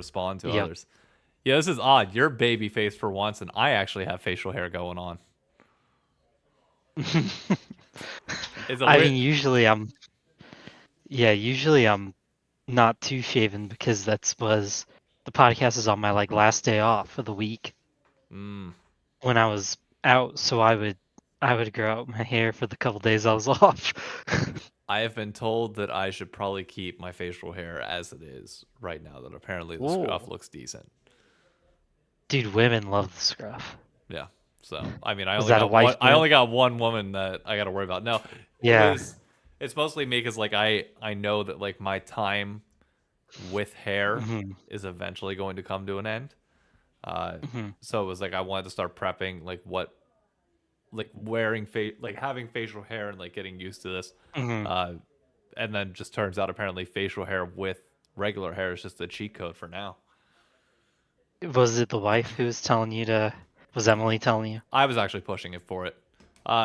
respond to Yep. others. Yeah, this is odd. You're baby faced for once, and I actually have facial hair going on. It's a I weird. mean, usually I'm not too shaven because that's was the podcast is on my like last day off of the week Mm, when I was out, so I would grow out my hair for the couple days I was off. I have been told that I should probably keep my facial hair as it is right now. That apparently the scruff Whoa. looks decent. Dude, women love the scruff. Yeah. So I mean, I Was only that a got wife one. I move? only got one woman that I got to worry about. No, it Yeah. was. It's mostly me because like I know that like my time with hair hmm is eventually going to come to an end. Uh, hmm so it was like I wanted to start prepping like what like wearing like having facial hair and like getting used to this. hmm Uh, and then just turns out apparently facial hair with regular hair is just a cheat code for now. Was it the wife who was telling you to? Was Emily telling you? I was actually pushing it for it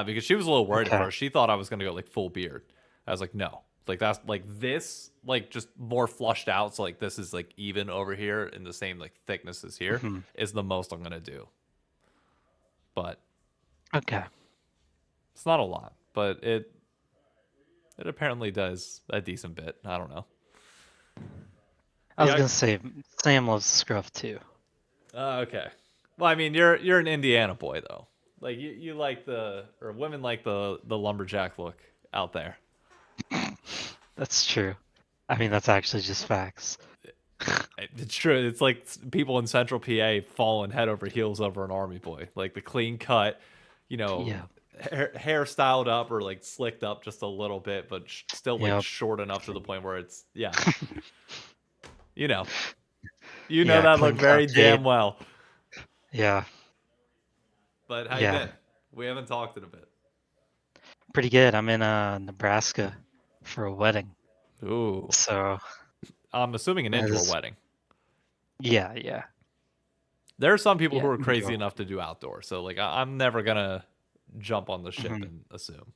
because she was a little worried at Okay. first. She thought I was gonna go like full beard. I was like, no, like that's like this, like just more flushed out. So like this is like even over here in the same like thickness as here hmm is the most I'm gonna do. But Okay. it's not a lot, but it apparently does a decent bit. I don't know. I was Yeah. gonna say Sam loves scruff too. Okay. Well, I mean, you're an Indiana boy though. Like you like the or women like the lumberjack look out there. That's true. I mean, that's actually just facts. It's true. It's like people in Central PA falling head over heels over an army boy. Like the clean cut, you know, Yeah. hair styled up or like slicked up just a little bit, but still like Yep. short enough to the point where it's yeah. You know, you know Yeah. that look Clean cut very fade. damn well. Yeah. But how you Yeah. been? We haven't talked in a bit. Pretty good. I'm in Nebraska for a wedding. Ooh, So I'm assuming an indoor as wedding. yeah, yeah, There are some people who yeah. are crazy Enjoy. enough to do outdoor, so like I'm never gonna jump on the ship Mhm. and assume.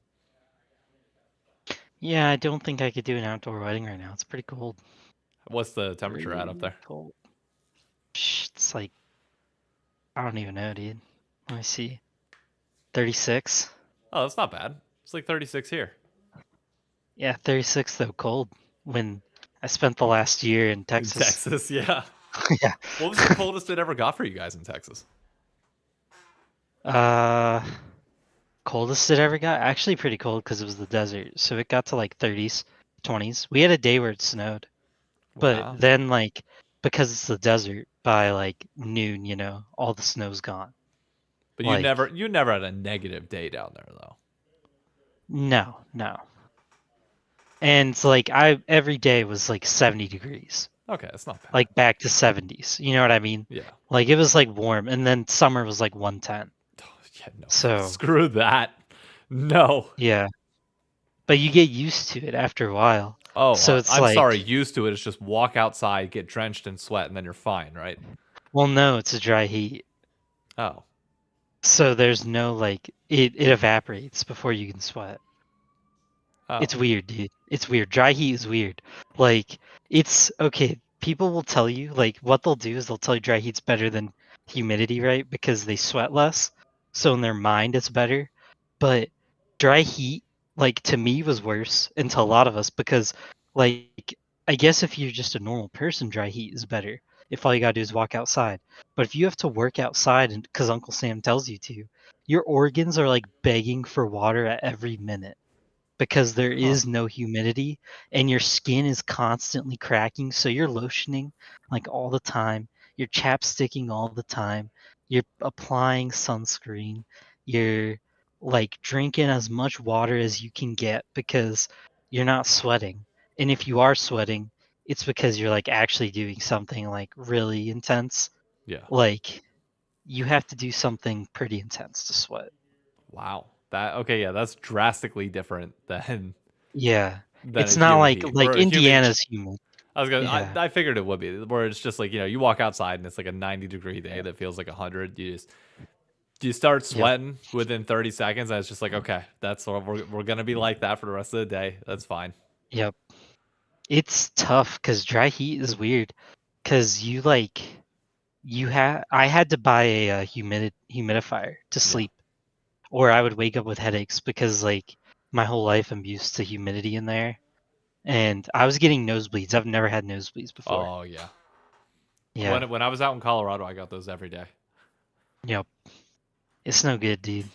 Yeah, I don't think I could do an outdoor wedding right now. It's pretty cold. What's the temperature at up Pretty there? cold. It's like I don't even know, dude. Let me see. 36. Oh, that's not bad. It's like 36 here. Yeah, 36 though cold. When I spent the last year in In Texas. Texas, yeah. Yeah. What was the coldest it ever got for you guys in Texas? Uh, Coldest it ever got? Actually, pretty cold because it was the desert. So it got to like 30s, 20s. We had a day where it snowed, but Wow. then like because it's the desert, by like noon, all the snow's gone. But Like you never had a negative day down there though. no, no. And it's like I every day was like 70 degrees, Okay, that's not bad. like back to 70s. You know what I mean? Yeah. Like it was like warm, and then summer was like 110. Yeah, no. So Screw that. No. yeah, but you get used to it after a while. Oh, So it's I'm sorry. like, Used to it. It's just walk outside, get drenched in sweat, and then you're fine, right? well, no, it's a dry heat. Oh. So there's no like it evaporates before you can sweat. It's Oh. weird, dude. It's weird. Dry heat is weird. Like it's okay. People will tell you like what they'll do is they'll tell you dry heat's better than humidity, right? Because they sweat less. So in their mind it's better. But dry heat, like to me, was worse and to a lot of us because like I guess if you're just a normal person, dry heat is better. If all you gotta do is walk outside. But if you have to work outside and because Uncle Sam tells you to, your organs are like begging for water at every minute because there Huh. is no humidity and your skin is constantly cracking. So you're lotioning like all the time. You're chapsticking all the time. You're applying sunscreen. You're like drinking as much water as you can get because you're not sweating. And if you are sweating, it's because you're like actually doing something like really intense. Yeah. Like you have to do something pretty intense to sweat. Wow. That okay, yeah, that's drastically different than Yeah. a It's not humid like heat. like Or a humid Indiana's humid. I was gonna Yeah. I figured it would be where it's just like, you walk outside and it's like a 90-degree day Yeah. that feels like 100. You start Yep. sweating within 30 seconds and it's just like, okay, that's what we're gonna be like that for the rest of the day. That's fine. Yep. It's tough because dry heat is weird. because I had to buy a, humidifier to sleep, or I would wake up with headaches because like my whole life I'm used to humidity in there, and I was getting nosebleeds. I've never had nosebleeds before. Oh yeah. Yeah, When I was out in Colorado, I got those every day. yep. It's no good, dude.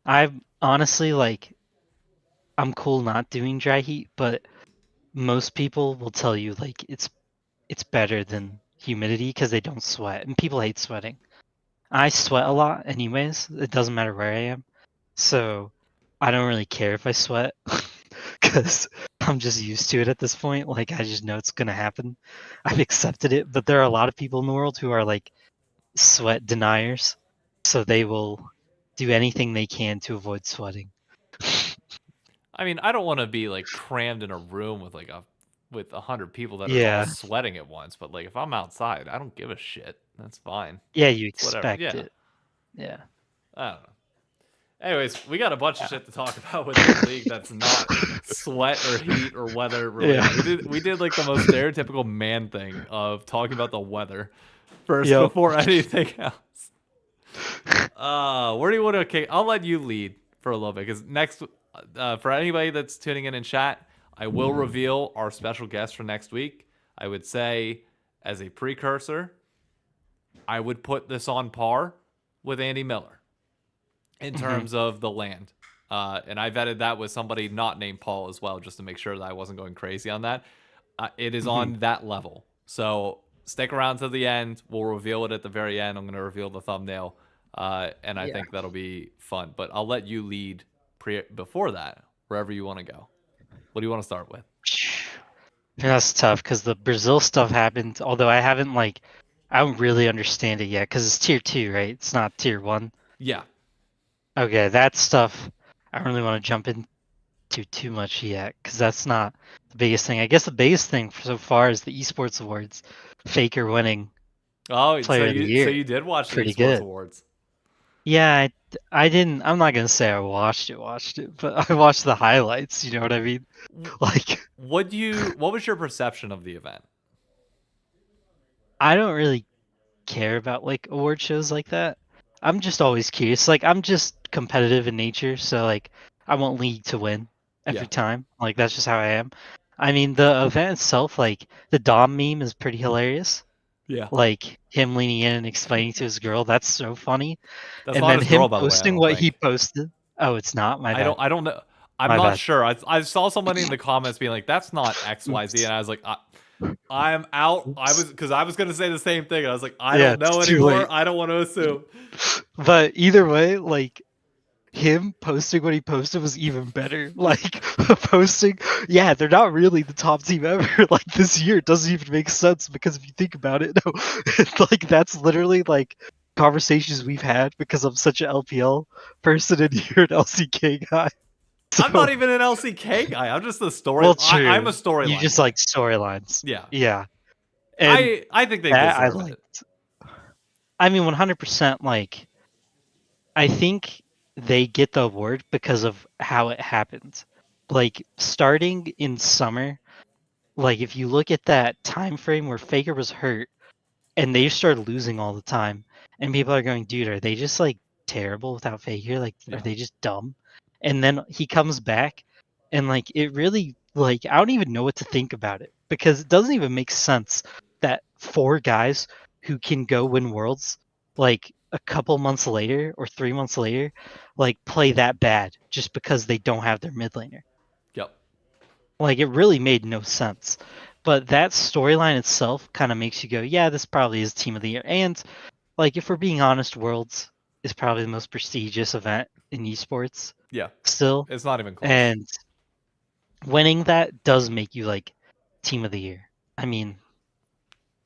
I honestly like I'm cool not doing dry heat, but most people will tell you like it's better than humidity because they don't sweat, and people hate sweating. I sweat a lot anyways. It doesn't matter where I am. So I don't really care if I sweat because I'm just used to it at this point. Like I just know it's gonna happen. I've accepted it. But there are a lot of people in the world who are like sweat deniers. So they will do anything they can to avoid sweating. I mean, I don't want to be like crammed in a room with like 100 people that are all Yeah. sweating at once. But like if I'm outside, I don't give a shit. That's fine. Yeah, you It's whatever. expect Yeah. it. Yeah. I don't know. Anyways, we got a bunch of shit to talk about with the league that's not sweat or heat or weather related. Yeah. We did like the most stereotypical man thing of talking about the weather first Yep. before anything else. Where do you want to kick? I'll let you lead for a little bit because next, for anybody that's tuning in chat, I will reveal our special guest for next week. I would say, as a precursor, I would put this on par with Andy Miller in terms of the land. And I vetted that with somebody not named Paul as well, just to make sure that I wasn't going crazy on that. It is on that level. So stick around to the end. We'll reveal it at the very end. I'm going to reveal the thumbnail. And I think that'll be fun. But I'll let you lead before that, wherever you want to go. What do you want to start with? That's tough because the Brazil stuff happened. Although I don't really understand it yet because it's tier 2, right? It's not tier 1. Yeah. Okay, that stuff I don't really want to jump into too much yet because that's not the biggest thing. I guess the biggest thing so far is the esports awards. Faker winning Oh, Player of the Year. So you did watch the Pretty esports good. awards. Yeah, I didn't. I'm not gonna say I watched it, but I watched the highlights. You know what I mean? Like, What was your perception of the event? I don't really care about like award shows like that. I'm just always curious. Like, I'm just competitive in nature, so like I want League to win every time. Like that's just how I am. I mean, the event itself, like the Dom meme is pretty hilarious. Yeah. Like him leaning in and explaining to his girl, that's so funny. That's And not then his him girl, by the way. I posting don't what he think. posted. Oh, it's not my bad. I don't know. I'm My not bad. sure. I saw somebody in the comments being like, "That's not XYZ," Oops. and I was like, "I'm out." Oops. I was gonna say the same thing. And I was like, "I Yeah, don't know it's too anymore. late. I don't want to assume." But either way, like him posting what he posted was even better. Like posting, yeah, they're not really the top team ever. Like this year, it doesn't even make sense because if you think about it, no, like that's literally like conversations we've had because I'm such an LPL person and you're an LCK guy. So, I'm not even an LCK guy. I'm just a story. well, true. I'm a storyline. You just guy. like storylines. Yeah. Yeah. And I think they that I deserve it. liked. I mean, 100%. Like, I think they get the award because of how it happened. Like starting in summer, like if you look at that time frame where Faker was hurt and they started losing all the time, and people are going, dude, are they just like terrible without Faker? Like, Yeah. are they just dumb? And then he comes back, and like it really, like I don't even know what to think about it because it doesn't even make sense that 4 guys who can go win worlds, like a couple months later or 3 months later, like play that bad just because they don't have their mid laner. Yep. Like it really made no sense. But that storyline itself kind of makes you go, yeah, this probably is team of the year. And like if we're being honest, Worlds is probably the most prestigious event in esports. Yeah. Still. It's not even close. And winning that does make you like team of the year. I mean,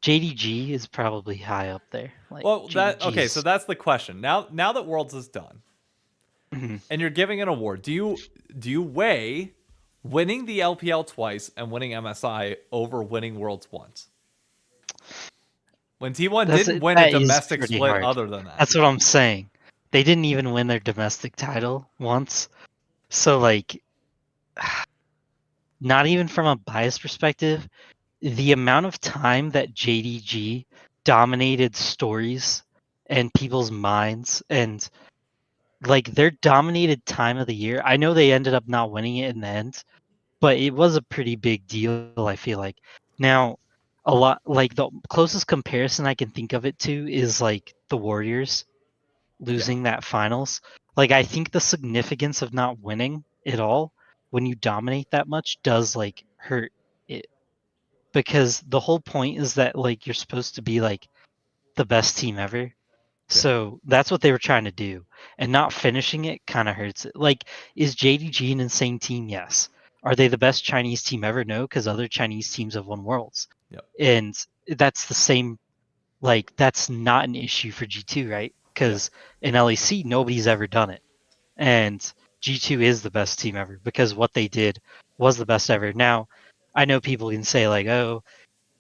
JDG is probably high up there. Like, Well, okay, so JDG's that's the question. Now that Worlds is done, Mhm. and you're giving an award, do you weigh winning the LPL twice and winning MSI over winning Worlds once? When T1 didn't win a that is domestic pretty split hard. other than that. That's what I'm saying. They didn't even win their domestic title once. So like not even from a bias perspective, the amount of time that JDG dominated stories and people's minds, and like their dominated time of the year. I know they ended up not winning it in the end, but it was a pretty big deal, I feel like. Now, a lot like the closest comparison I can think of it to is like the Warriors losing that finals. Like I think the significance of not winning it all when you dominate that much does like hurt it, because the whole point is that like you're supposed to be like the best team ever. So that's what they were trying to do, and not finishing it kind of hurts it. Like, is JDG an insane team? Yes. Are they the best Chinese team ever? No, because other Chinese teams have won worlds, Yep. and that's the same. Like, that's not an issue for G2, right? Because in LEC, nobody's ever done it, and G2 is the best team ever because what they did was the best ever. Now, I know people can say like, "Oh,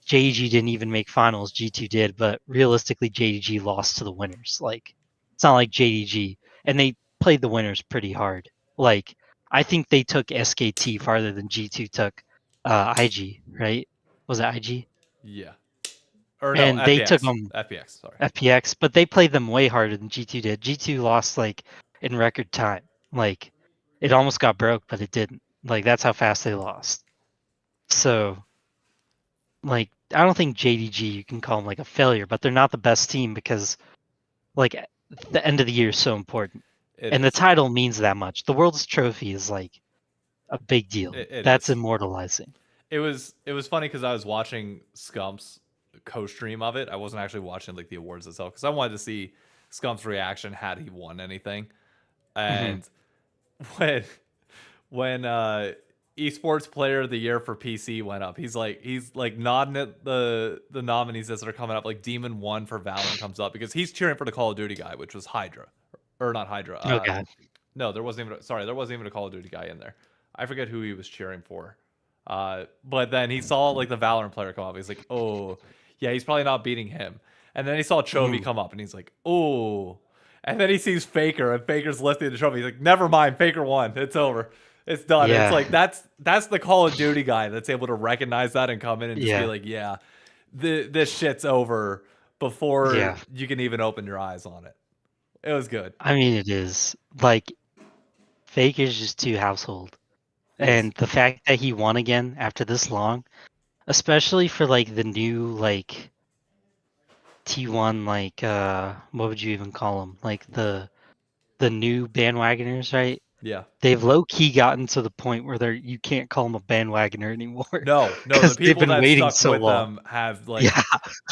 JDG didn't even make finals, G2 did," but realistically, JDG lost to the winners. Like, it's not like JDG, and they played the winners pretty hard. Like, I think they took SKT farther than G2 took IG, right? Was it IG? Yeah. Or no, And they took FPX. them FPX, sorry. FPX, but they played them way harder than G2 did. G2 lost like in record time. Like, it almost got broke, but it didn't. Like, that's how fast they lost. So, like, I don't think JDG you can call them like a failure, but they're not the best team because like the end of the year is so important. And the title means that much. The World's Trophy is like a big deal. That's is. immortalizing. It was funny because I was watching Scump's co-stream of it. I wasn't actually watching like the awards itself because I wanted to see Scump's reaction had he won anything. And when esports player of the year for PC went up, he's like nodding at the nominees that are coming up. Like Demon 1 for Valorant comes up because he's cheering for the Call of Duty guy, which was Hydra, or not Hydra. Oh god. No, there wasn't even a Call of Duty guy in there. I forget who he was cheering for. But then he saw like the Valorant player come up. He's like, oh, yeah, he's probably not beating him. And then he saw Chovy come up, and he's like, oh. And then he sees Faker, and Faker's lifting the trophy. He's like, never mind, Faker won. It's over. It's done. Yeah. It's like that's the Call of Duty guy that's able to recognize that and come in and just be like, yeah, this shit's over before you can even open your eyes on it. It was good. I mean, it is. Like, Faker's just too household. And the fact that he won again after this long, especially for like the new like T1, like what would you even call them? Like the new bandwagoners, right? Yeah. They've low key gotten to the point where you can't call them a bandwagoner anymore. No, the people they've been that waiting stuck so with long. them have like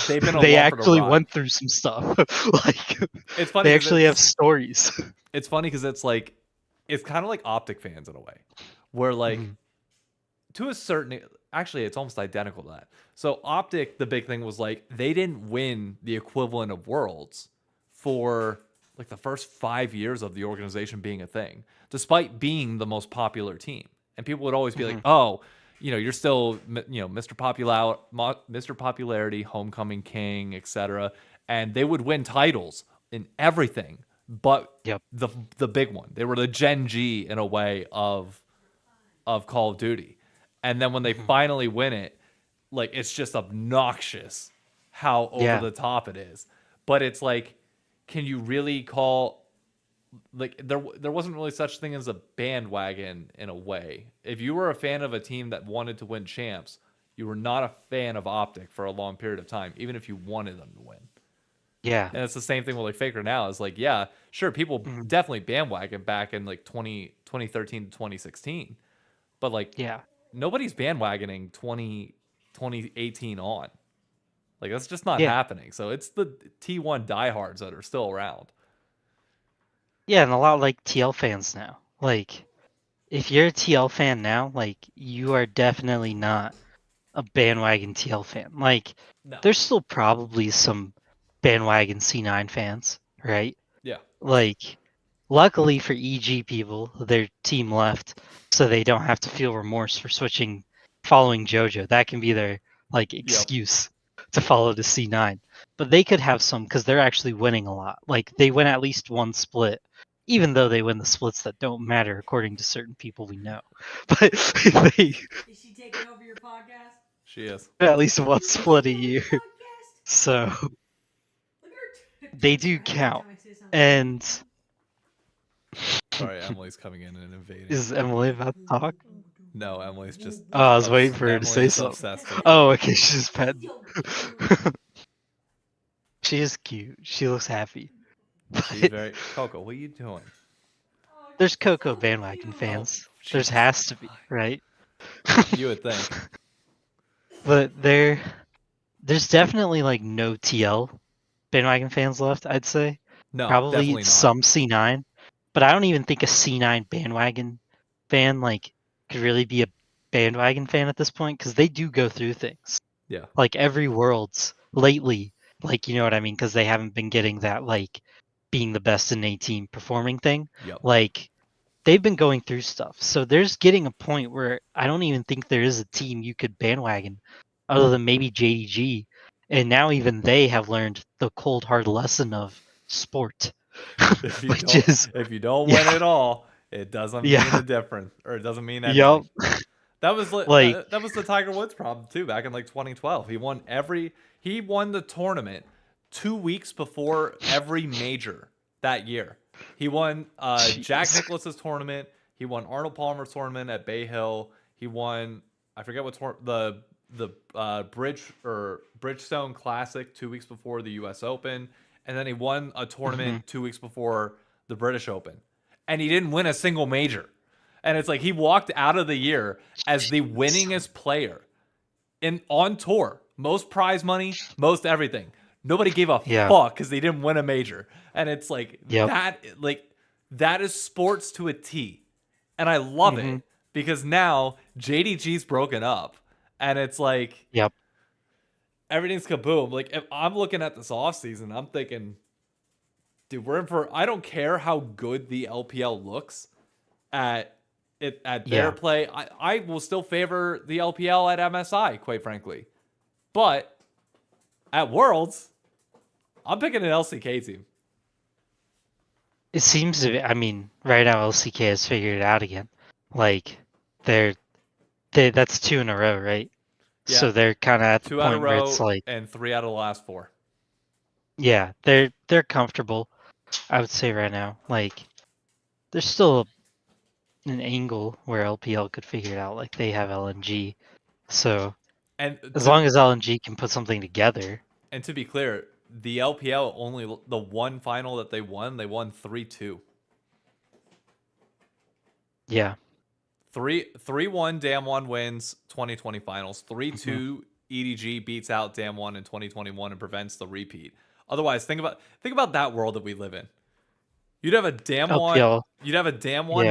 they've been they actually went through some stuff. Like, it's funny. They actually have stories. It's funny because it's like it's kind of like Optic fans in a way, where like to a certain actually it's almost identical to that. So Optic, the big thing was like they didn't win the equivalent of Worlds for like the first 5 years of the organization being a thing, despite being the most popular team. And people would always be like, oh, you're still, Mr. Popularity, Homecoming King, etc. And they would win titles in everything, but the big one. They were the Gen G in a way of Call of Duty. And then when they finally win it, like it's just obnoxious how over the top it is. But it's like, can you really call like there wasn't really such thing as a bandwagon in a way. If you were a fan of a team that wanted to win champs, you were not a fan of Optic for a long period of time, even if you wanted them to win. Yeah. And it's the same thing with like Faker now. Is like, yeah, sure, people definitely bandwagon back in like 2013 to 2016. But like nobody's bandwagoning 2018 on. Like that's just not happening. So it's the T1 diehards that are still around. Yeah, and a lot like TL fans now. Like, if you're a TL fan now, like you are definitely not a bandwagon TL fan. Like, there's still probably some bandwagon C9 fans, right? Yeah. Like, luckily for EG people, their team left, so they don't have to feel remorse for following JoJo. That can be their like excuse to follow the C9. But they could have some because they're actually winning a lot. Like they win at least one split, even though they win the splits that don't matter according to certain people we know. But Is she taking over your podcast? She is. at least one split a year. So they do count. And Sorry, Emily's coming in and invading. is Emily about to talk? No, Emily's just. Oh, I was waiting for her to say Emily's something. obsessed with Oh, me. okay, she's petting. She is cute. She looks happy. She's very. Coco, what are you doing? There's Coco bandwagon fans. There's Jesus. has to be, right? You would think. But there's definitely like no TL bandwagon fans left, I'd say. No, Probably definitely not. some C9, but I don't even think a C9 bandwagon fan like could really be a bandwagon fan at this point because they do go through things. Yeah. Like every Worlds lately, like you know what I mean, because they haven't been getting that like being the best in a team performing thing. Yep. Like they've been going through stuff, so there's getting a point where I don't even think there is a team you could bandwagon other than maybe JDG. And now even they have learned the cold hard lesson of sport. If you Which don't, is if you don't yeah. win it all, it doesn't mean Yeah. a difference, or it doesn't mean anything. Yup. That was Like- that was the Tiger Woods problem too back in like 2012. He won the tournament 2 weeks before every major that year. He won Jack Jeez. Nicklaus's tournament. He won Arnold Palmer's tournament at Bay Hill. He won I forget what the Bridgestone Classic 2 weeks before the U.S. Open, and then he won a tournament 2 weeks before the British Open, and he didn't win a single major. And it's like he walked out of the year as the winningest player on tour, most prize money, most everything. Nobody gave a fuck because they didn't win a major, and it's like that is sports to a T, and I love it because now JDG's broken up. And it's like, everything's kaboom. Like, if I'm looking at this offseason, I'm thinking, dude, we're in for. I don't care how good the LPL looks at their play. I will still favor the LPL at MSI, quite frankly. But at Worlds, I'm picking an LCK team. It seems to be. I mean, right now LCK has figured it out again. Like, that's 2 in a row, right? Yeah. So they're kind of at the 2 out of point where it's like, and 3 out of the last 4. Yeah, they're comfortable. I would say right now, like, there's still an angle where LPL could figure it out. Like they have LNG, so and as long as LNG can put something together. And to be clear, the LPL only the one final that they won 3-2. Yeah. 3-1 Damwon wins 2020 finals. 3-2 EDG beats out Damwon in 2021 and prevents the repeat. Otherwise, think about that world that we live in. You'd have a Damwon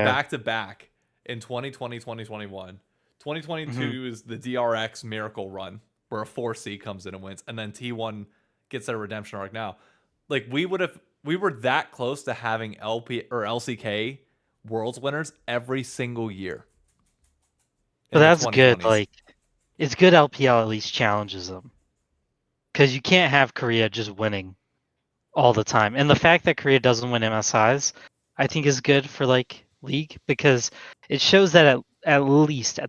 back to back in 2020, 2021. 2022 is the DRX miracle run where a 4C comes in and wins, and then T1 gets their redemption arc now. Like we were that close to having LCK Worlds winners every single year. But that's good. Like, it's good LPL at least challenges them. Because you can't have Korea just winning all the time. And the fact that Korea doesn't win MSIs, I think is good for, like, League. Because it shows that at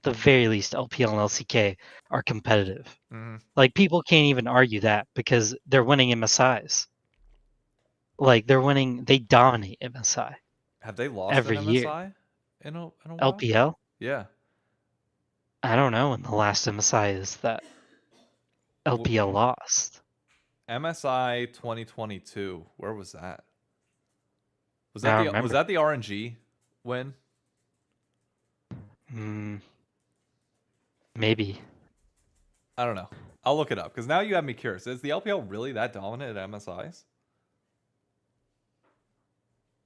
the very least, LPL and LCK are competitive. Like, people can't even argue that because they're winning MSIs. Like, they dominate MSI. Have they lost every an year MSI in a while? LPL? Yeah. I don't know when the last MSI is that LPL lost. MSI 2022. Where was that? Was I that don't was that the RNG win? Maybe. I don't know. I'll look it up because now you have me curious. Is the LPL really that dominant at MSIs?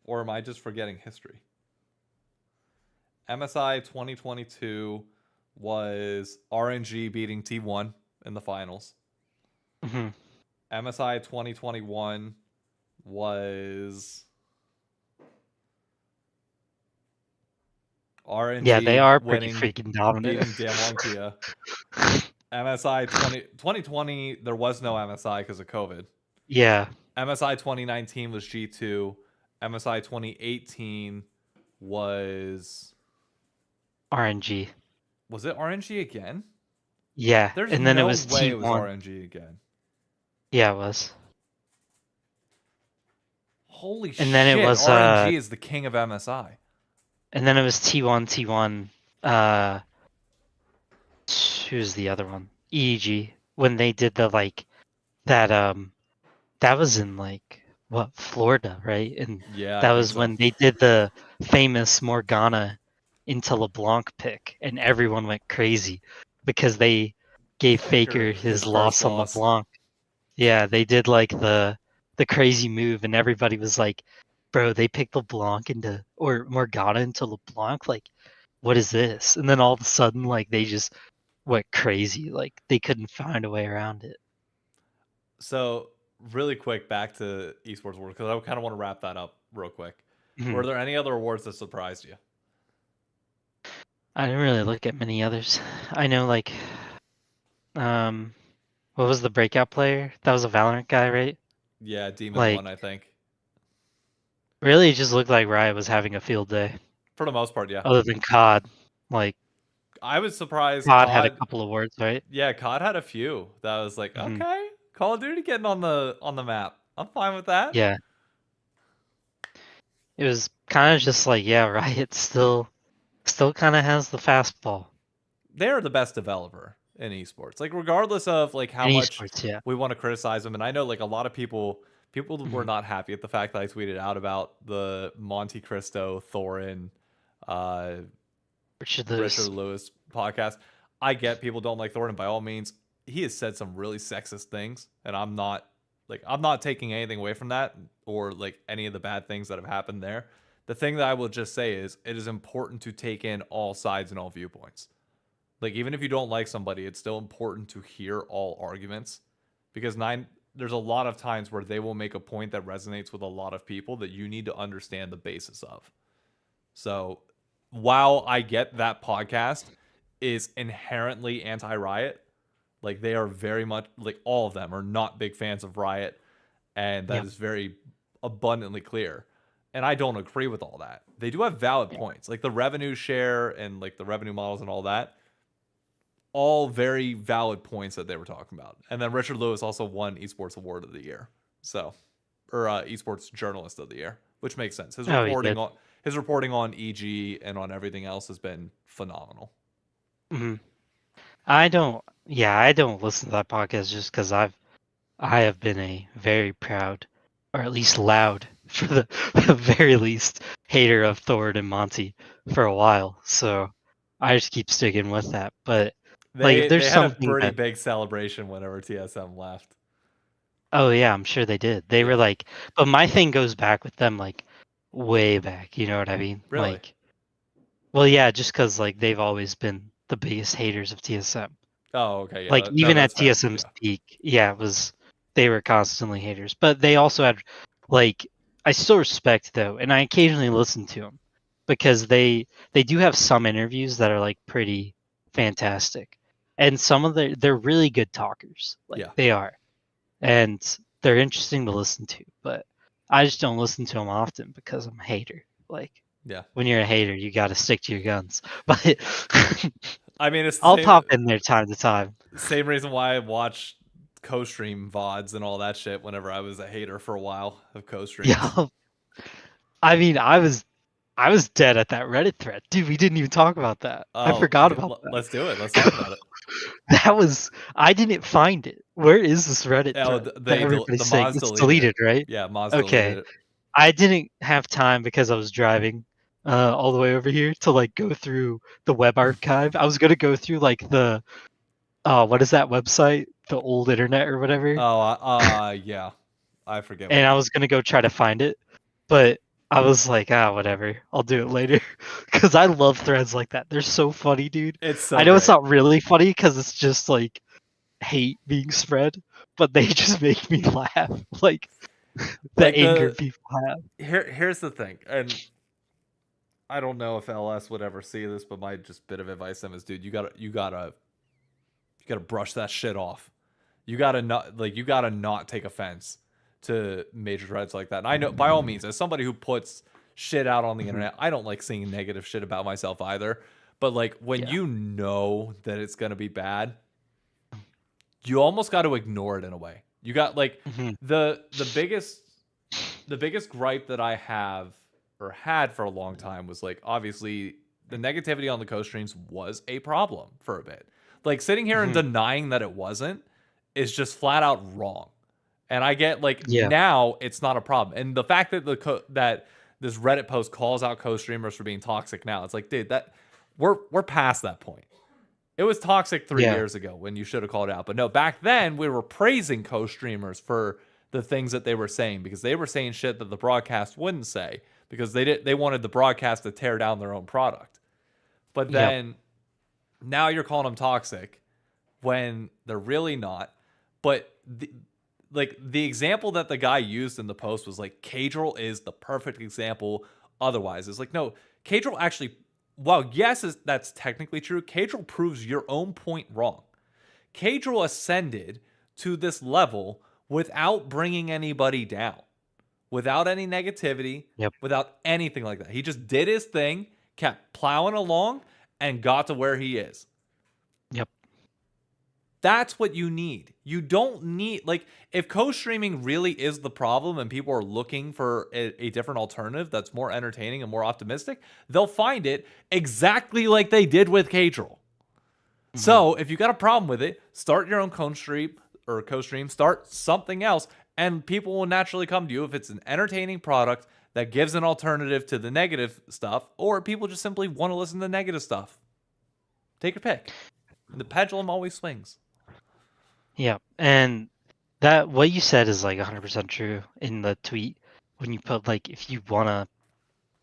Or am I just forgetting history? MSI 2022 was RNG beating T1 in the finals. MSI 2021 was RNG. Yeah, they are pretty freaking dominant. Beating Damwon Kia. MSI 2020, there was no MSI because of COVID. Yeah. MSI 2019 was G2. MSI 2018 was RNG. Was it RNG again? Yeah, There's and then it no was way it was T1. RNG again. Yeah, it was. Holy And then it shit! was RNG is the king of MSI. and then it was T1. Uh, who's the other one? EEG. When they did the like that that was in like what, Florida, right? And Yeah, I that think was so. when they did the famous Morgana into LeBlanc pick, and everyone went crazy because they gave Faker His his first loss on loss. LeBlanc. Yeah, they did like the crazy move, and everybody was like, "Bro, they picked LeBlanc into or Morgana into LeBlanc. Like, what is this?" And then all of a sudden, like they just went crazy. Like they couldn't find a way around it. So really quick, back to esports awards because I kind of want to wrap that up real quick. Were Mhm. there any other awards that surprised you? I didn't really look at many others. I know like um what was the breakout player? That was a Valorant guy, right? Yeah, Demon Like One, I think. really it just looked like Riot was having a field day. For the most part, yeah. Other than COD. Like I was surprised COD had a COD. couple awards, right? Yeah, COD had a few that was like, Hmm. okay, Call of Duty getting on the map. I'm fine with that. Yeah. It was kind of just like, yeah, Riot still kind of has the fastball They're the best developer in esports. Like regardless of like how in much esports, yeah. we want to criticize them, and I know like a lot of people were Mhm. not happy at the fact that I tweeted out about the Monte Cristo Thorin uh Richard Richard Lewis. Lewis podcast. I get people don't like Thorin, and by all means, he has said some really sexist things, and I'm not taking anything away from that or like any of the bad things that have happened there. The thing that I will just say is it is important to take in all sides and all viewpoints. Like even if you don't like somebody, it's still important to hear all arguments because there's a lot of times where they will make a point that resonates with a lot of people that you need to understand the basis of. So while I get that podcast is inherently anti-Riot, like they are very much like all of them are not big fans of Riot, and that Yeah. is very abundantly clear. And I don't agree with all that. They do have valid Yeah. points, like the revenue share and like the revenue models and all that. All very valid points that they were talking about. And then Richard Lewis also won Esports Award of the Year, so or Esports Journalist of the Year, which makes sense. Oh, he did. His reporting on EG and on everything else has been phenomenal. Hmm. I don't listen to that podcast just because I have been a very proud, or at least loud, for the very least, hater of Thor and Monty for a while. So I just keep sticking with that. But like, there's They had a something pretty that, big celebration whenever TSM left. oh yeah, I'm sure they did. They were Yeah, like, but my thing goes back with them like way back. You know what I mean? really. Like, well, yeah, just because like they've always been the biggest haters of TSM. Oh, okay, Like yeah. No, even that's at fair. TSM's Yeah, peak, yeah, it was they were constantly haters. But they also had like I still respect though, and I occasionally listen to them because they do have some interviews that are like pretty fantastic. And some of they're really good talkers. Like yeah, they are. And they're interesting to listen to, but I just don't listen to them often because I'm a hater. Like yeah. when you're a hater, you got to stick to your guns. But I mean, it's the I'll pop in there time to time. same reason why I watched co-stream VODs and all that shit whenever I was a hater for a while of co-streams. Yeah, I mean, I was dead at that Reddit thread, dude. We didn't even talk about that. I Oh, forgot about that. let's do it. Let's talk about it. That was I didn't find it. Where is this Reddit Oh, thread that everybody's the saying mods it's deleted it. deleted, right? Yeah, mods deleted Okay, it. I didn't have time because I was driving all the way over here to like go through the web archive. I was gonna go through like the what is that website? The old internet or whatever. Oh, yeah. I forget what And it's. I was gonna go try to find it, but I was like, whatever, I'll do it later, because I love threads like that. They're so funny, dude. It's so I know it's great. not really funny because it's just like hate being spread, but they just make me laugh, like the Like anger people have. here's the thing, and I don't know if LS would ever see this, but my just bit of advice to him is, dude, you gotta brush that shit off. You gotta not take offense to major threads like that. And I know by all means, as somebody who puts shit out on the Mhm. internet, I don't like seeing negative shit about myself either. But like when Yeah, you know that it's gonna be bad, you almost got to ignore it in a way. You got like Mhm. the biggest gripe that I have or had for a long time was like obviously the negativity on the co-streams was a problem for a bit. Like sitting here and Mhm. denying that it wasn't is just flat out wrong. And I get like Yeah. now it's not a problem. And the fact that that this Reddit post calls out co-streamers for being toxic now, it's like, dude, that we're past that point. It was toxic 3 Yeah. years ago when you should have called it out. But no, back then we were praising co-streamers for the things that they were saying because they were saying shit that the broadcast wouldn't say because they wanted the broadcast to tear down their own product. But Yep. then now you're calling them toxic when they're really not. But the example that the guy used in the post was like Cadril is the perfect example. Otherwise, it's like no, Cadril actually. Well, yes, that's technically true. Cadril proves your own point wrong. Cadril ascended to this level without bringing anybody down, without any negativity, Yep. without anything like that. He just did his thing, kept plowing along, and got to where he is. Yep. That's what you need. You don't need, like, if co-streaming really is the problem and people are looking for a different alternative that's more entertaining and more optimistic, they'll find it exactly like they did with Cadril. Mhm. So if you got a problem with it, start your own co-stream, start something else, and people will naturally come to you if it's an entertaining product that gives an alternative to the negative stuff, or people just simply want to listen to negative stuff. Take your pick. The pendulum always swings. Yeah, and that what you said is like 100% true in the tweet when you put like if you want to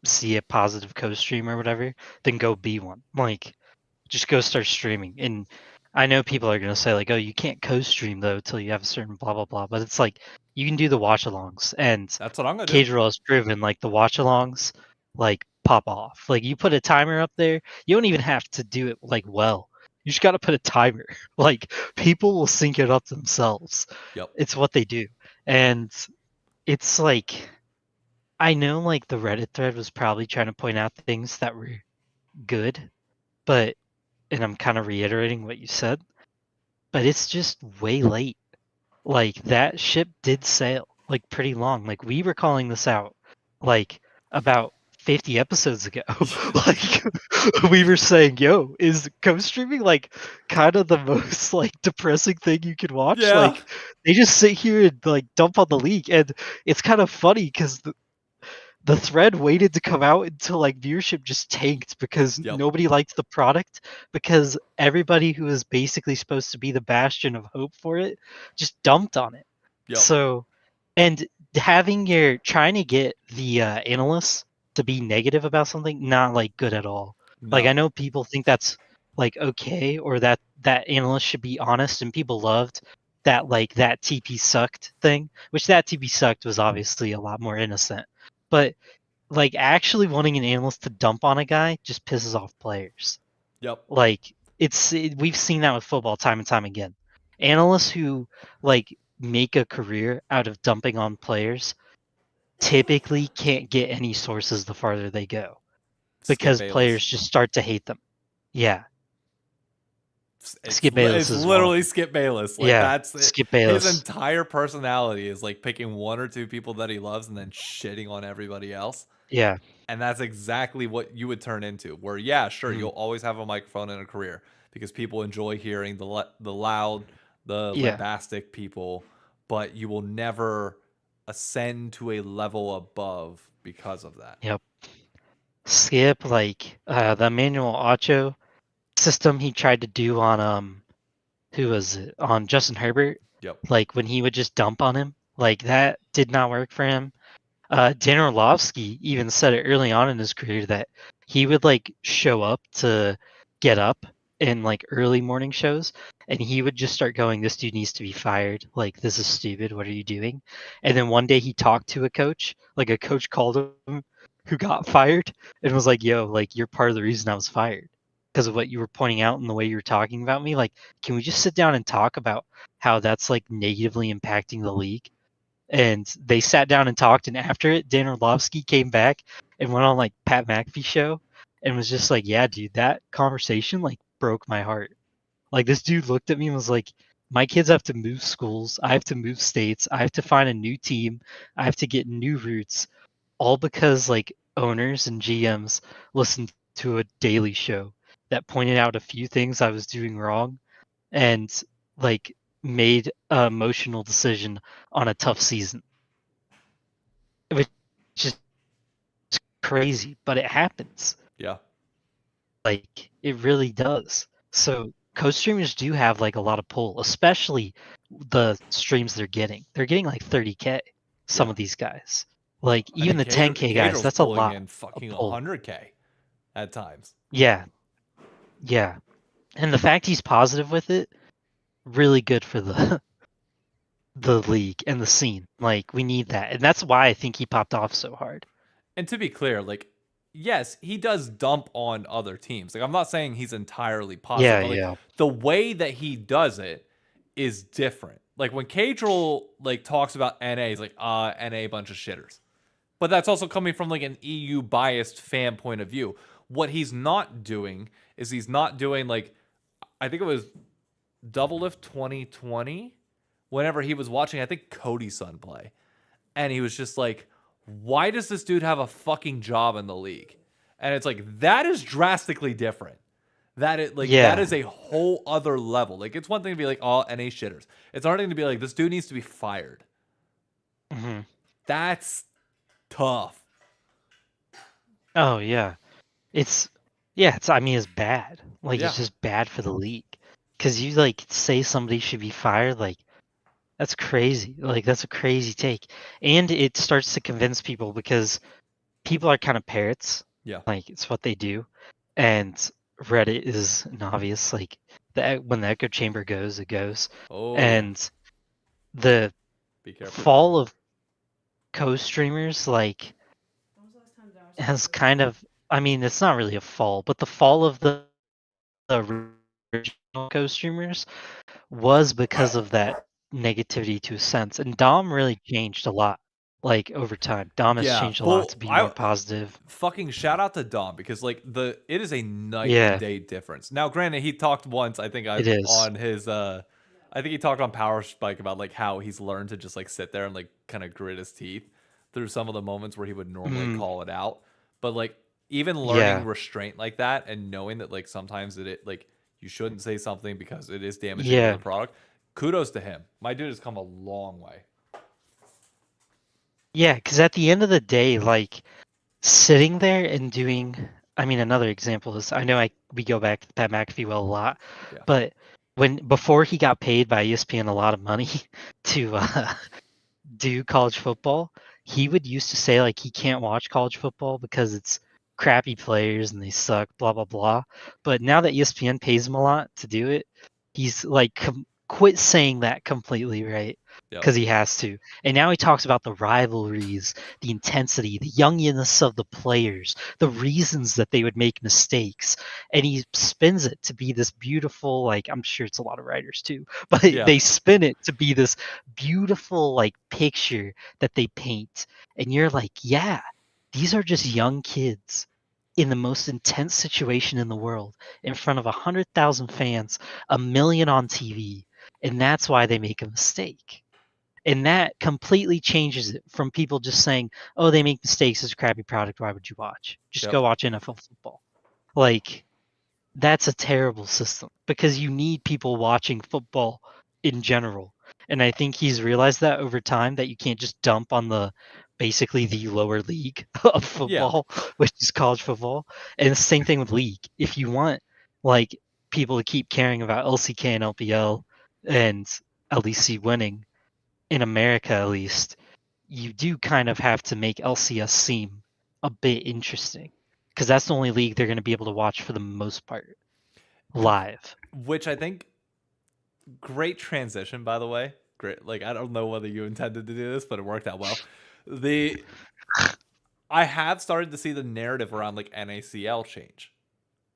see a positive co-stream or whatever, then go be one. Like just go start streaming. And I know people are going to say like, "Oh, you can't co-stream though till you have a certain blah blah blah." But it's like you can do the watch-alongs and That's what I'm gonna do. Cadril has proven like the watch-alongs like pop off. Like you put a timer up there, you don't even have to do it like well. You just got to put a timer. Like people will sync it up themselves. Yep. It's what they do. And it's like I know like the Reddit thread was probably trying to point out things that were good, but and I'm kind of reiterating what you said, but it's just way late. Like that ship did sail like pretty long. Like we were calling this out like about 50 episodes ago. Like we were saying, yo, is co-streaming like kind of the most like depressing thing you could watch? Yeah. Like they just sit here and like dump on the league, and it's kind of funny because the thread waited to come out until like viewership just tanked because Yep. nobody liked the product, because everybody who was basically supposed to be the bastion of hope for it just dumped on it. Yep. So, and having your trying to get the analysts to be negative about something, not like good at all. Like No. I know people think that's like okay, or that analyst should be honest, and people loved that like that TP sucked thing, which that TP sucked was obviously a lot more innocent. But like actually wanting an analyst to dump on a guy just pisses off players. Yep. Like we've seen that with football time and time again. Analysts who like make a career out of dumping on players typically can't get any sources the farther they go because Skip players Bayless. just start to hate them. Yeah. Skip It's Bayless as well. literally Skip Bayless. Like Yeah, that's Skip his Bayless. entire personality is like picking one or two people that he loves and then shitting on everybody else. Yeah. And that's exactly what you would turn into. Where yeah, sure, Mhm. you'll always have a microphone in a career because people enjoy hearing the loud, the Yeah. bombastic people, but you will never ascend to a level above because of that. Yep. Skip, like the Emmanuel Ocho system he tried to do on who was it? On Justin Herbert. Yep. Like when he would just dump on him, like that did not work for him. Dan Orlovsky even said it early on in his career that he would like show up to get up in like early morning shows, and he would just start going, "This dude needs to be fired. Like this is stupid. What are you doing?" And then one day he talked to a coach, like a coach called him who got fired and was like, "Yo, like you're part of the reason I was fired because of what you were pointing out and the way you were talking about me. Like, can we just sit down and talk about how that's like negatively impacting the league?" And they sat down and talked, and after it, Dan Orlovsky came back and went on like Pat McAfee show and was just like, "Yeah, dude, that conversation like broke my heart." Like this dude looked at me and was like, my kids have to move schools, I have to move states, I have to find a new team, I have to get new routes, all because like owners and GMs listened to a daily show that pointed out a few things I was doing wrong and like made an emotional decision on a tough season. Which is crazy, but it happens. Yeah. Like it really does. So co-streamers do have like a lot of pull, especially the streams they're getting. They're getting like 30K. Some Yeah. of these guys, like I even mean, the 10K guys, Caedrel's that's a pulling lot in of fucking pull. 100K at times. Yeah, yeah, and the fact he's positive with it, really good for the the league and the scene. Like we need that, and that's why I think he popped off so hard. And to be clear, like, yes, he does dump on other teams. Like, I'm not saying he's entirely positive, Yeah, but like yeah, the way that he does it is different. Like when Caedrel like talks about NA, he's like, NA bunch of shitters. But that's also coming from like an EU biased fan point of view. What he's not doing is he's not doing like I think it was Doublelift 2020 whenever he was watching I think Cody's son play. And he was just like, why does this dude have a fucking job in the league? And it's like that is drastically different. That it like that yeah. is a whole other level. Like it's one thing to be like, oh, NA shitters. It's another thing to be like, this dude needs to be fired. hmm That's tough. Oh yeah, it's yeah. It's I mean it's bad. Like Yeah. it's just bad for the league. Cause you like say somebody should be fired. Like that's crazy. Like that's a crazy take, and it starts to convince people because people are kind of parrots. Yeah. Like it's what they do, and Reddit is an obvious like when the echo chamber goes, it goes, Oh, and the be careful. fall of co-streamers like has kind of I mean it's not really a fall, but the fall of the original co-streamers was because of that negativity to a sense, and Dom really changed a lot. Like over time, Dom has Yeah. changed a lot Well, to be more I positive. fucking shout out to Dom because like it is a night and Yeah, day difference. Now, granted, he talked once, I think it is. on his I think he talked on Power Spike about like how he's learned to just like sit there and like kind of grit his teeth through some of the moments where he would normally Mm, call it out. But like even learning yeah, restraint like that and knowing that like sometimes it like you shouldn't say something because it is damaging to yeah, the product. Kudos to him. My dude has come a long way. yeah. Because at the end of the day, like sitting there and doing. I mean, another example is I know we go back to Pat McAfee well a lot, Yeah. but before he got paid by ESPN a lot of money to do college football, he would used to say like he can't watch college football because it's crappy players and they suck, blah blah blah. But now that ESPN pays him a lot to do it, he's like quit saying that completely, right? Yep. Because he has to. And now he talks about the rivalries, the intensity, the younginess of the players, the reasons that they would make mistakes. And he spins it to be this beautiful, like, I'm sure it's a lot of writers too, but Yeah. they spin it to be this beautiful, like, picture that they paint. And you're like, yeah, these are just young kids in the most intense situation in the world in front of 100,000 fans, a million on TV. And that's why they make a mistake. And that completely changes it from people just saying, oh, they make mistakes, it's a crappy product, why would you watch? Just Yep. go watch NFL football. Like, that's a terrible system because you need people watching football in general. And I think he's realized that over time that you can't just dump on the basically the lower league of Yeah. football, which is college football. And the same thing with league. If you want like people to keep caring about LCK and LPL and LEC winning in America at least, you do kind of have to make LCS seem a bit interesting because that's the only league they're going to be able to watch for the most part live. Which I think great transition, by the way. Great. Like I don't know whether you intended to do this, but it worked out well. The I have started to see the narrative around like NACL change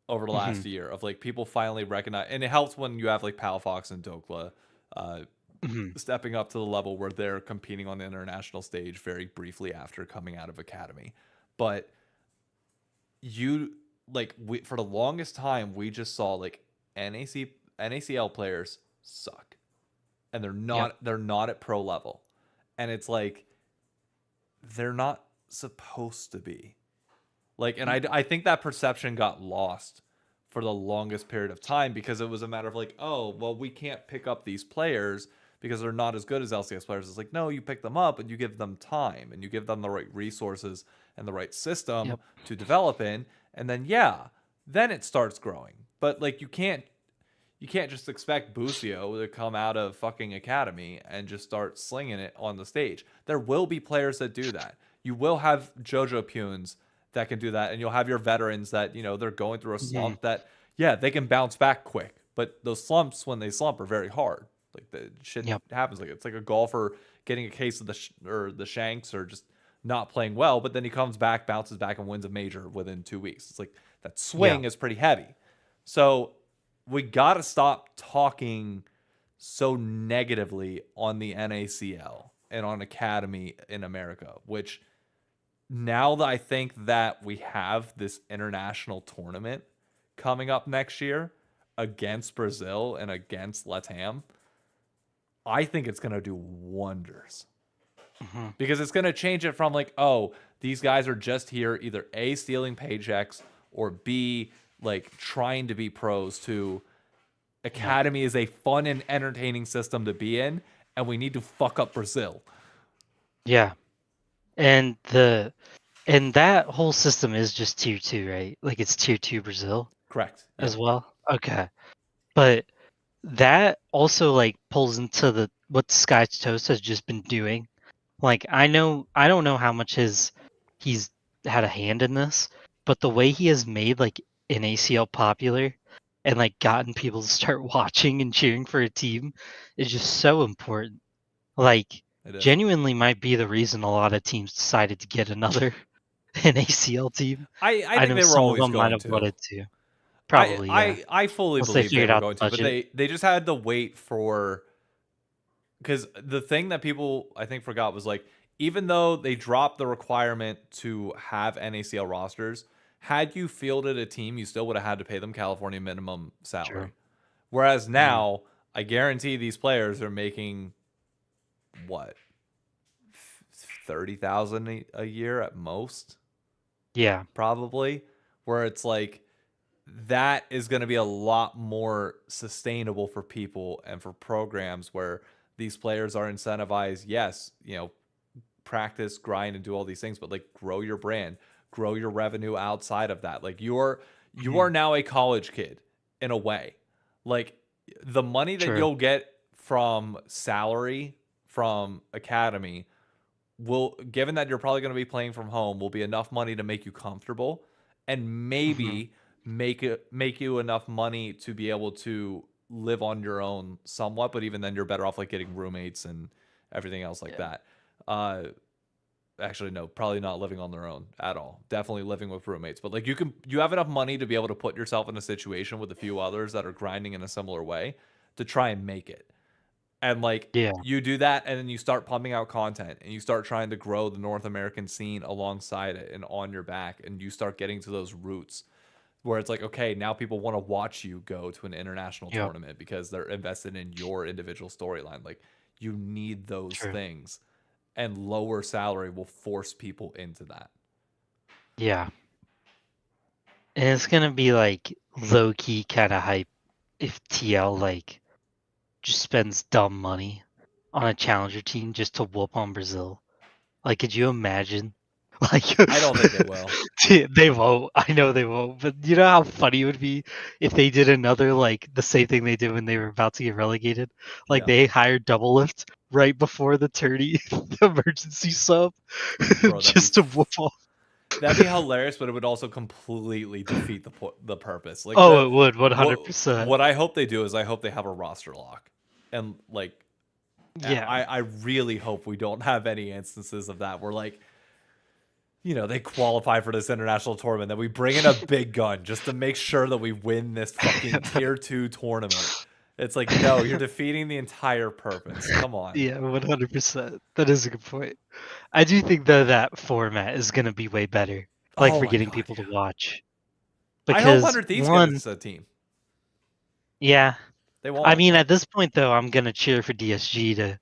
over the hmm last year of like people finally recognize, and it helps when you have like Palafox and Dokla uh, hmm stepping up to the level where they're competing on the international stage very briefly after coming out of academy. But you for the longest time we just saw like NACL players suck. and they're Yep. not at pro level. And it's like they're not supposed to be. Like, and I think that perception got lost for the longest period of time because it was a matter of like, oh, well, we can't pick up these players because they're not as good as LCS players. It's like, no, you pick them up and you give them time and you give them the right resources and the right system Yep. to develop in, and then yeah, then it starts growing. But like you can't just expect Busio to come out of fucking academy and just start slinging it on the stage. There will be players that do that. You will have JoJo Punes that can do that, and you'll have your veterans that they're going through a Mhm. slump that yeah they can bounce back quick, but those slumps when they slump are very hard. Like the shit Yep. happens. Like it's like a golfer getting a case of the shanks or just not playing well, but then he comes back, bounces back, and wins a major within 2 weeks. It's like that Yeah. swing is pretty heavy. So we got to stop talking so negatively on the NACL and on Academy in America, which now that I think that we have this international tournament coming up next year against Brazil and against Latam, I think it's going to do wonders Mhm. because it's going to change it from like, oh, these guys are just here either A, stealing paychecks, or B, like trying to be pros, to Yep. Academy is a fun and entertaining system to be in, and we need to fuck up Brazil. Yeah. And that whole system is just tier 2, right? Like it's tier 2 Brazil Correct. Yep. as well. Okay. But that also like pulls into the what Sky Toast has just been doing. Like I don't know how much he's had a hand in this, but the way he has made like an ACL popular and like gotten people to start watching and cheering for a team is just so important. Like It is. genuinely might be the reason a lot of teams decided to get another an ACL team. I I think know they were some of always them might going have to. wanted to. I Probably, yeah. I I fully Once they believe they figured were out going the to, but budget. they just had to wait for, because the thing that people I think forgot was like, even though they dropped the requirement to have NACL rosters, had you fielded a team, you still would have had to pay them California minimum salary. True. Whereas Mhm. now, I guarantee these players are making what, 30,000 a year at most, Yeah. probably. Where it's like that is going to be a lot more sustainable for people and for programs where these players are incentivized. Yes, practice, grind, and do all these things, but like grow your brand, grow your revenue outside of that. Like you Mhm. are now a college kid in a way. Like the money that True. you'll get from salary from academy will, given that you're probably going to be playing from home, will be enough money to make you comfortable and Mhm. maybe make you enough money to be able to live on your own somewhat, but even then you're better off like getting roommates and everything else like Yeah. that. uh Actually, no, probably not living on their own at all. Definitely living with roommates. But like you have enough money to be able to put yourself in a situation with a few others that are grinding in a similar way to try and make it. And like Yeah. you do that and then you start pumping out content and you start trying to grow the North American scene alongside it and on your back, and you start getting to those roots where it's like, okay, now people want to watch you go to an international Yep. tournament because they're invested in your individual storyline. Like you need those True. things, and lower salary will force people into that. Yeah. And it's gonna be like low key kind of hype if TL like just spends dumb money on a challenger team just to whoop on Brazil. Like, could you imagine? Like, I don't think they will. they won't. I know they won't. But you know how funny it would be if they did another like the same thing they did when they were about to get relegated. Like Yeah. they hired Double Lift right before the tourney, the emergency sub, Bro, just to whoop off. that'd be hilarious, but it would also completely defeat the purpose. Like Oh, the it would what 100%. what I hope they do is I hope they have a roster lock, and like Yeah. I really hope we don't have any instances of that where like they qualify for this international tournament, that we bring in a big gun just to make sure that we win this fucking tier 2 tournament. It's like, no, you're defeating the entire purpose. Come on. Yeah, 100%. That is a good point. I do think though that format is gonna be way better, like Oh for my getting god, people to yeah. watch. I hope Because 100 Thieves one, gets a team. yeah, They won't. I mean, at this point though, I'm gonna cheer for DSG to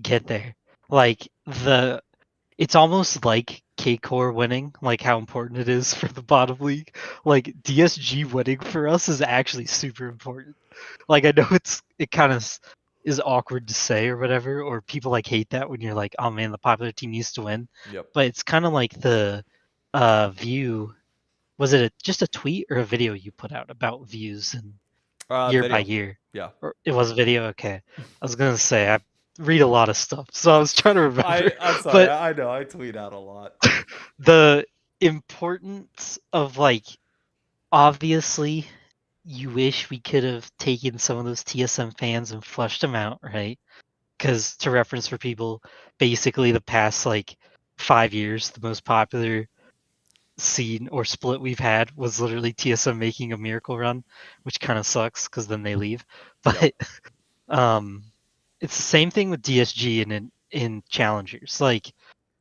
get there. Like it's almost like K-Core winning, like how important it is for the bottom league. Like DSG winning for us is actually super important. Like I know it kind of is awkward to say or whatever, or people like hate that when you're like, oh man, the popular team needs to win. Yep. But it's kind of like the view. Was it just a tweet or a video you put out about views and year by Video. year? Yeah. Or it was a video. Okay, I was gonna say I read a lot of stuff, so I was trying to remember. I'm sorry. But I know I tweet out a lot. the importance of like, obviously you wish we could have taken some of those TSM fans and flushed them out, right? Because to reference for people, basically the past like 5 years, the most popular scene or split we've had was literally TSM making a miracle run, which kind of sucks because then they leave. But um, it's the same thing with DSG and in challengers. Like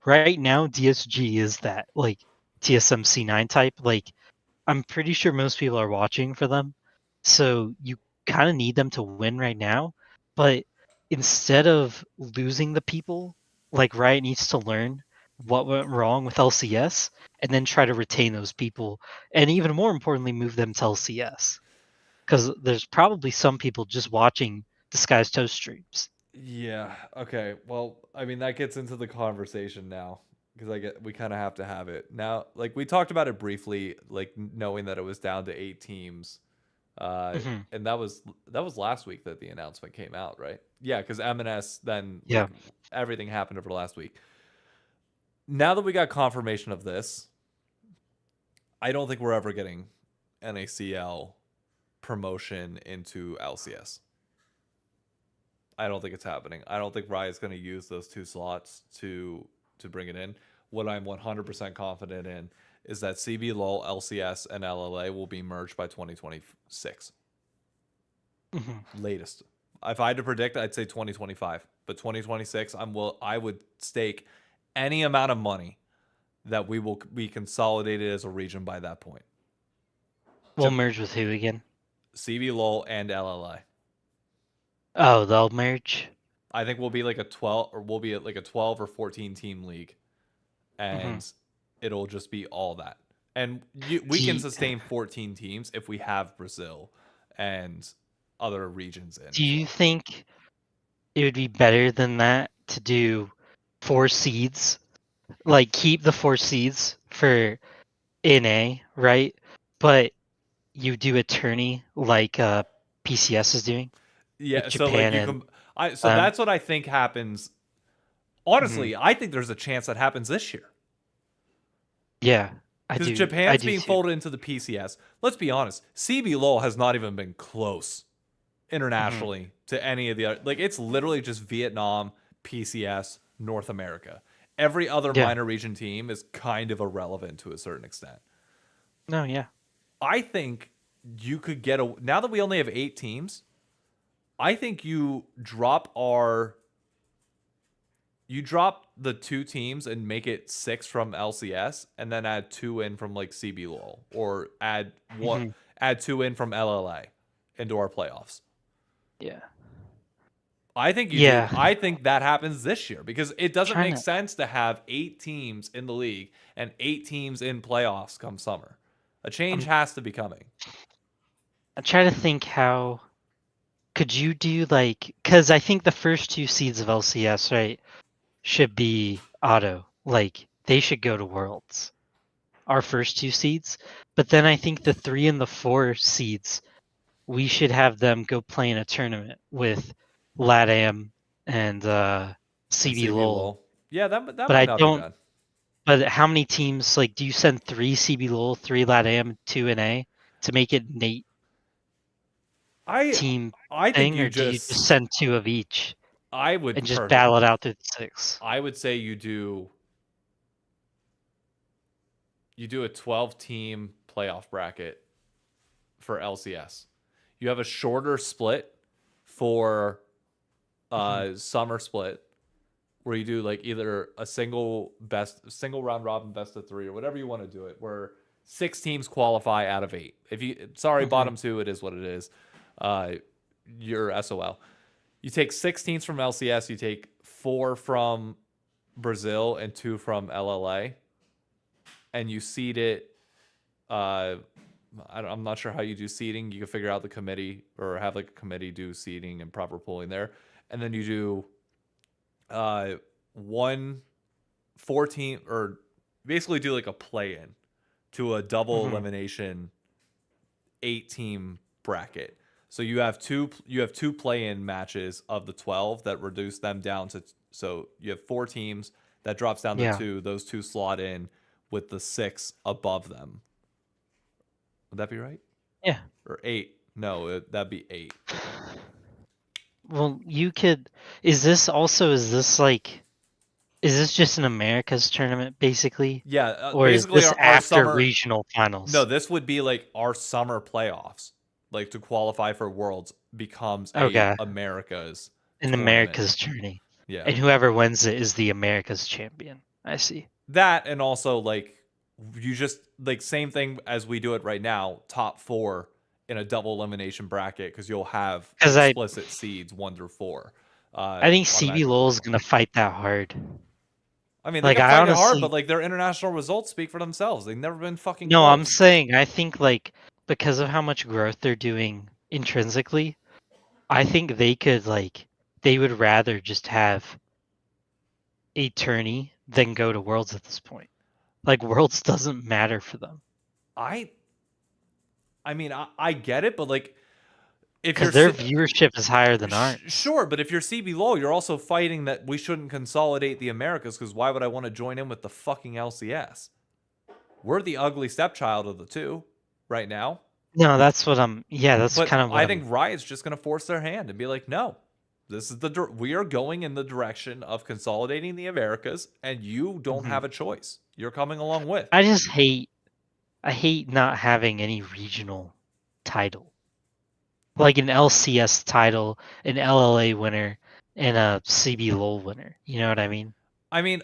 right now, DSG is that like TSM C9 type. Like I'm pretty sure most people are watching for them, so you kind of need them to win right now. But instead of losing the people, like Riot needs to learn what went wrong with LCS and then try to retain those people, and even more importantly, move them to LCS. Because there's probably some people just watching Disguised Toast streams. Yeah. Okay. Well, I mean that gets into the conversation now because we kind of have to have it now. Like we talked about it briefly, like knowing that it was down to 8 teams, Hmm. and that was last week that the announcement came out, right? Yeah, because M&S then Yeah. like everything happened over the last week. Now that we got confirmation of this, I don't think we're ever getting NACL promotion into LCS. I don't think it's happening. I don't think Riot's going to use those 2 slots to bring it in. What I'm 100% confident in is that CB LOL, LCS, and LLA will be merged by 2026. Hmm. Latest. If I had to predict, I'd say 2025. But 2026, I would stake any amount of money that we will be consolidated as a region by that point. We'll merge with who again? CB LOL and LLA. Oh, they'll merge. I think we'll be like a 12 or 14 team league, and it'll just be all that. And we can sustain 14 teams if we have Brazil and other regions in. Do you think it would be better than that to do 4 seeds? Like keep the 4 seeds for NA, right? But you do a tourney like PCS is doing. Yeah, so Japan like that's what I think happens. Honestly, I think there's a chance that happens this year. Yeah, I do. Because Japan's being too. folded into the PCS. Let's be honest, CB LOL has not even been close internationally to any of the other. Like it's literally just Vietnam, PCS, North America. Every other minor region team is kind of irrelevant to a certain extent. No, yeah. I think you could get now that we only have 8 teams, I think you drop the 2 teams and make it 6 from LCS and then add 2 in from like CB LOL or add 2 in from LLA into our playoffs. Yeah. I think do. I think that happens this year because it doesn't make sense to have 8 teams in the league and 8 teams in playoffs come summer. A change has to be coming. I'm trying to think how could you do like, because I think the first 2 seeds of LCS, right, should be auto. Like they should go to Worlds. Our first 2 seeds, but then I think the 3 and the 4 seeds, we should have them go play in a tournament with LATAM and CB LOL. Yeah, that but might I not don't. be bad. But how many teams? Like, do you send 3 CB LOL, 3 LATAM, 2 NA to make it an 8 team thing, or do you just send 2 of each? I would and just battle it out through the 6. I would say you do a 12-team playoff bracket for LCS. You have a shorter split for summer split where you do like either a single round robin best of 3 or whatever you want to do it, where 6 teams qualify out of 8. If you bottom 2, it is what it is. your SOL. You take 6 teams from LCS. You take 4 from Brazil and 2 from LLA, and you seed it. I'm not sure how you do seeding. You can figure out the committee or have like a committee do seeding and proper pooling there, and then you do 14 or basically do like a play-in to a double elimination 8-team bracket. So you have two play-in matches of the 12 that reduce them down to, so you have 4 teams that drops down to Yeah. 2. Those 2 slot in with the 6 above them. Would that be right? Yeah. Or 8? No, that'd be 8. Well, you could. Is this just an America's tournament basically, Yeah, or is basically this our after summer regional finals? No, this would be like our summer playoffs. Like to qualify for Worlds becomes Okay. America's An tournament. America's tourney. Yeah. And whoever wins it is the America's champion. I see. That, and also like you just like same thing as we do it right now, top 4 in a double elimination bracket, because you'll have explicit seeds 1 through 4. I think CB Lowell is gonna fight that hard. I mean, they Like, can I fight it hard, honestly- but like their international results speak for themselves. They've never been fucking No, close. I'm saying I think like because of how much growth they're doing intrinsically, I think they would rather just have a tourney than go to Worlds at this point. Like Worlds doesn't matter for them I mean, I get it, but like if you're because their viewership is higher than ours. Sure, but if you're CB Lowell, you're also fighting that we shouldn't consolidate the Americas, because why would I want to join in with the fucking LCS? We're the ugly stepchild of the two right now. No, that's what I'm. Yeah, that's But kind of what I think Riot's just going to force their hand and be like, no, this is we are going in the direction of consolidating the Americas, and you don't have a choice. You're coming along with. I hate not having any regional title. Like an LCS title, an LLA winner, and a CB Lowell winner. You know what I mean? I mean,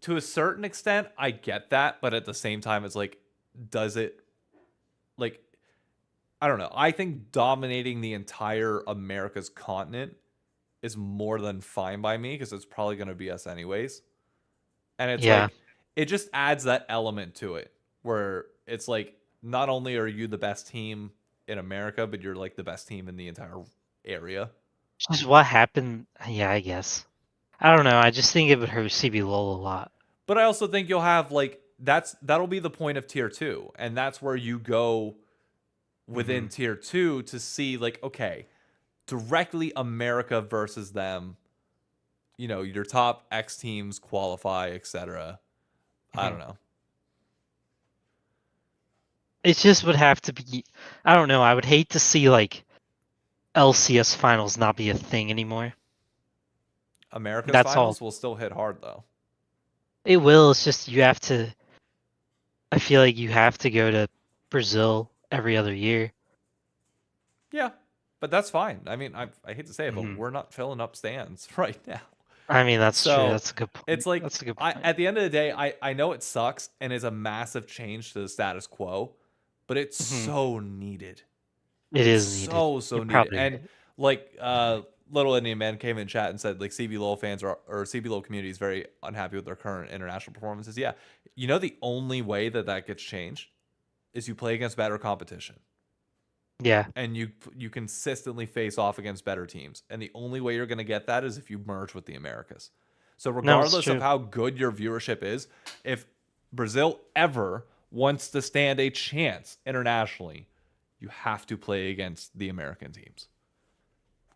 to a certain extent, I get that, but at the same time, it's like, does it, like, I don't know. I think dominating the entire America's continent is more than fine by me, because it's probably going to be us anyways. And it's like, it just adds that element to it where it's like, not only are you the best team in America, but you're like the best team in the entire area. Just what happened. Yeah, I guess. I don't know. I just think it would hurt CB Lowell a lot. But I also think you'll have like that'll be the point of tier 2, and that's where you go within tier 2 to see like, okay, directly America versus them. You know, your top X teams qualify, etc. I don't know. It just would have to be. I don't know. I would hate to see like LCS finals not be a thing anymore. America's That's finals all. will still hit hard though. It will. It's just you have to. I feel like you have to go to Brazil every other year. Yeah, but that's fine. I mean, I hate to say it, but we're not filling up stands right now. I mean, that's So, true. That's a good point. It's like, that's a good point. at the end of the day, I know it sucks and is a massive change to the status quo, but it's so needed. It is needed. So needed. And like Little Indian Man came in chat and said like CB Lowell fans or CB Lowell community is very unhappy with their current international performances. Yeah, you know the only way that gets changed is you play against better competition. Yeah. And you consistently face off against better teams. And the only way you're going to get that is if you merge with the Americas. So regardless of how good your viewership is, if Brazil ever wants to stand a chance internationally, you have to play against the American teams.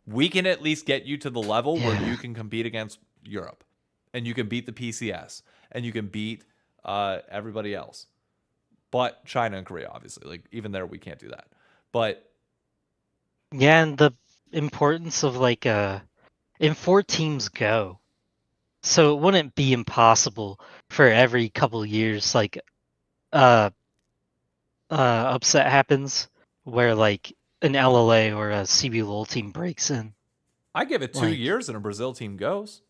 We can at least get you to the level where you can compete against Europe, and you can beat the PCS, and you can beat everybody else. But China and Korea, obviously. Like, even there, we can't do that. But yeah, and the importance of like in 4 teams go, so it wouldn't be impossible for every couple years like upset happens where like an LLA or a CB Lowell team breaks in. I give it 2 years and a Brazil team goes,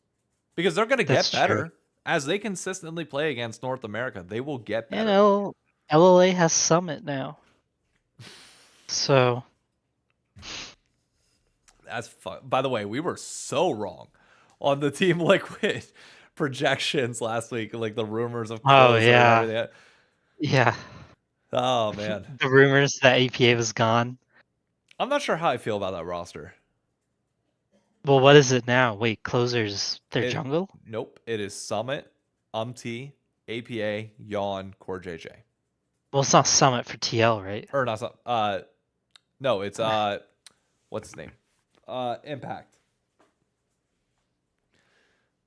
because they're going to get better as they consistently play against North America. They will get better. You know, LLA has Summit now. So That's fun. By the way, we were so wrong on the Team Liquid projections last week, like the rumors of Oh closer and yeah, everything. yeah. Oh man, The rumors that APA was gone. I'm not sure how I feel about that roster. Well, what is it now? Wait, closers their It, jungle? nope, it is Summit, APA, Yawn, Core JJ. Well, it's not Summit for TL, right? Or not Summit. No, it's what's his name? Impact.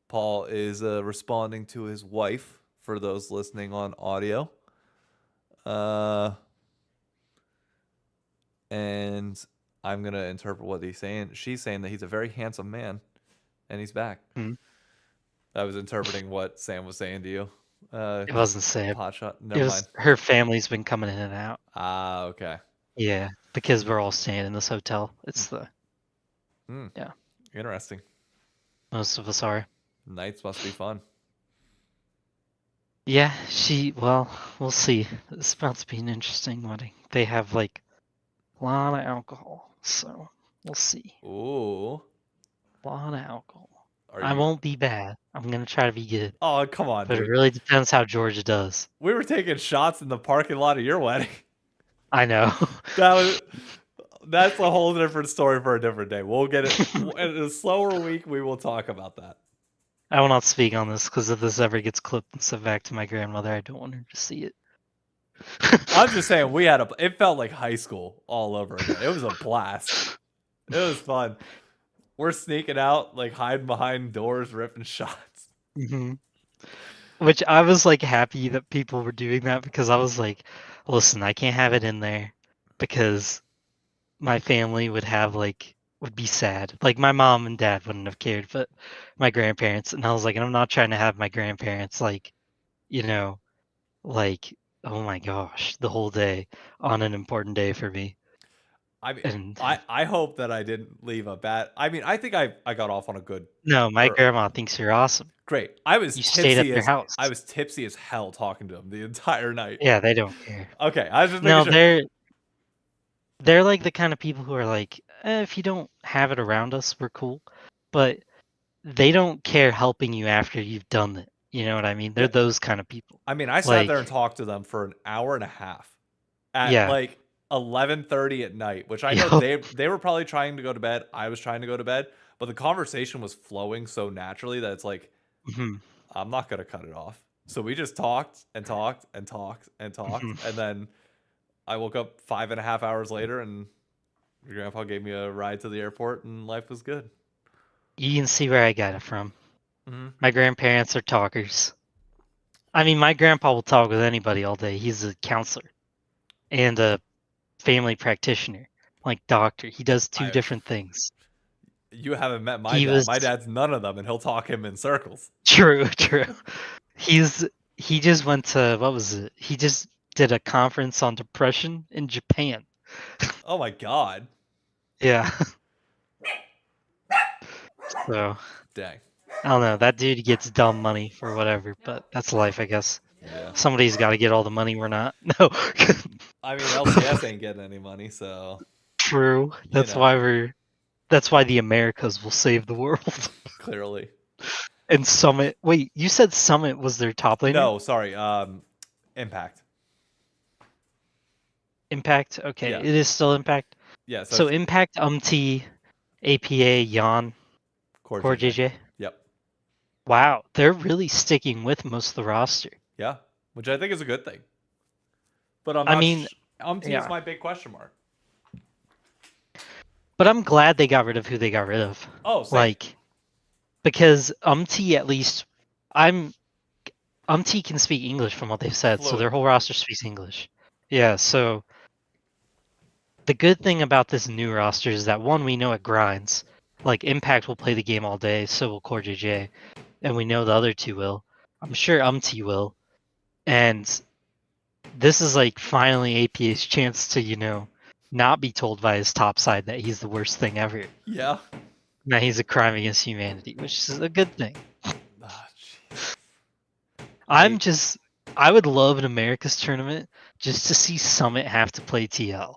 Paul is responding to his wife for those listening on audio. And I'm going to interpret what he's saying. She's saying that he's a very handsome man and he's back. Hmm. I was interpreting what Sam was saying to you. It wasn't Sam. Pot shot. It Never was mind. her family's been coming in and out. Ah, okay. Yeah, because we're all staying in this hotel. It's the Yeah. Interesting. most of us are. Nights must be fun. Yeah, well, we'll see. It's about to be an interesting wedding. They have like a lot of alcohol, so we'll see. Ooh. A lot of alcohol. Are I you... won't be bad. I'm gonna try to be good. Oh, come on, But dude. it really depends how Georgia does. We were taking shots in the parking lot of your wedding. I know. That's a whole different story for a different day. We'll get it in a slower week. We will talk about that. I will not speak on this because if this ever gets clipped and sent back to my grandmother, I don't want her to see it. I'm just saying it felt like high school all over again. It was a blast. It was fun. We're sneaking out, like hiding behind doors, ripping shots. Mm-hmm. Which I was like happy that people were doing that because I was like, listen, I can't have it in there because my family would be sad. Like my mom and dad wouldn't have cared, but my grandparents. And I was like, I'm not trying to have my grandparents like, like, oh my gosh, the whole day on an important day for me. I mean, And I hope that I didn't leave a bad. I mean, I think I got off on a good. no, my grandma thinks you're awesome. Great. I was You stayed at their house. I was tipsy as hell talking to him the entire night. Yeah, they don't care. Okay, I was just No, making sure. they're like the kind of people who are like, if you don't have it around us, we're cool. But they don't care helping you after you've done it. You know what I mean? They're those kind of people. I mean, I sat there and talked to them for an hour and a half at like 11:30 at night, which I know they were probably trying to go to bed. I was trying to go to bed, but the conversation was flowing so naturally that it's like, I'm not gonna cut it off. So we just talked and talked and talked and talked, and then I woke up 5.5 hours later, and your grandpa gave me a ride to the airport, and life was good. You can see where I got it from. My grandparents are talkers. I mean, my grandpa will talk with anybody all day. He's a counselor and a family practitioner, like doctor. He does two different things. You haven't met my dad. My dad's none of them, and he'll talk him in circles. True. He just went to, what was it? He just did a conference on depression in Japan. Oh my god. Yeah. So. Dang. I don't know. That dude gets dumb money for whatever, but that's life, I guess. Yeah. Somebody's got to get all the money. We're not. No. I mean, LCS ain't getting any money, so. True. That's why That's why the Americas will save the world. Clearly. And Summit. Wait, you said Summit was their top laner? No, sorry. Impact. Impact. Okay, yeah. It is still Impact. Yeah. So Impact, APA, Yawn, Core JJ. Yep. Wow, they're really sticking with most of the roster. Yeah, which I think is a good thing. But is my big question mark. But I'm glad they got rid of who they got rid of. Oh, same. Because at least can speak English from what they've said, so their whole roster speaks English. Yeah, so the good thing about this new roster is that one, we know it grinds. Like Impact will play the game all day, so will Core JJ, and we know the other two will. I'm sure will, and this is like finally APA's chance to not be told by his top side that he's the worst thing ever. Yeah. Now he's a crime against humanity, which is a good thing. I would love an America's tournament just to see Summit have to play TL.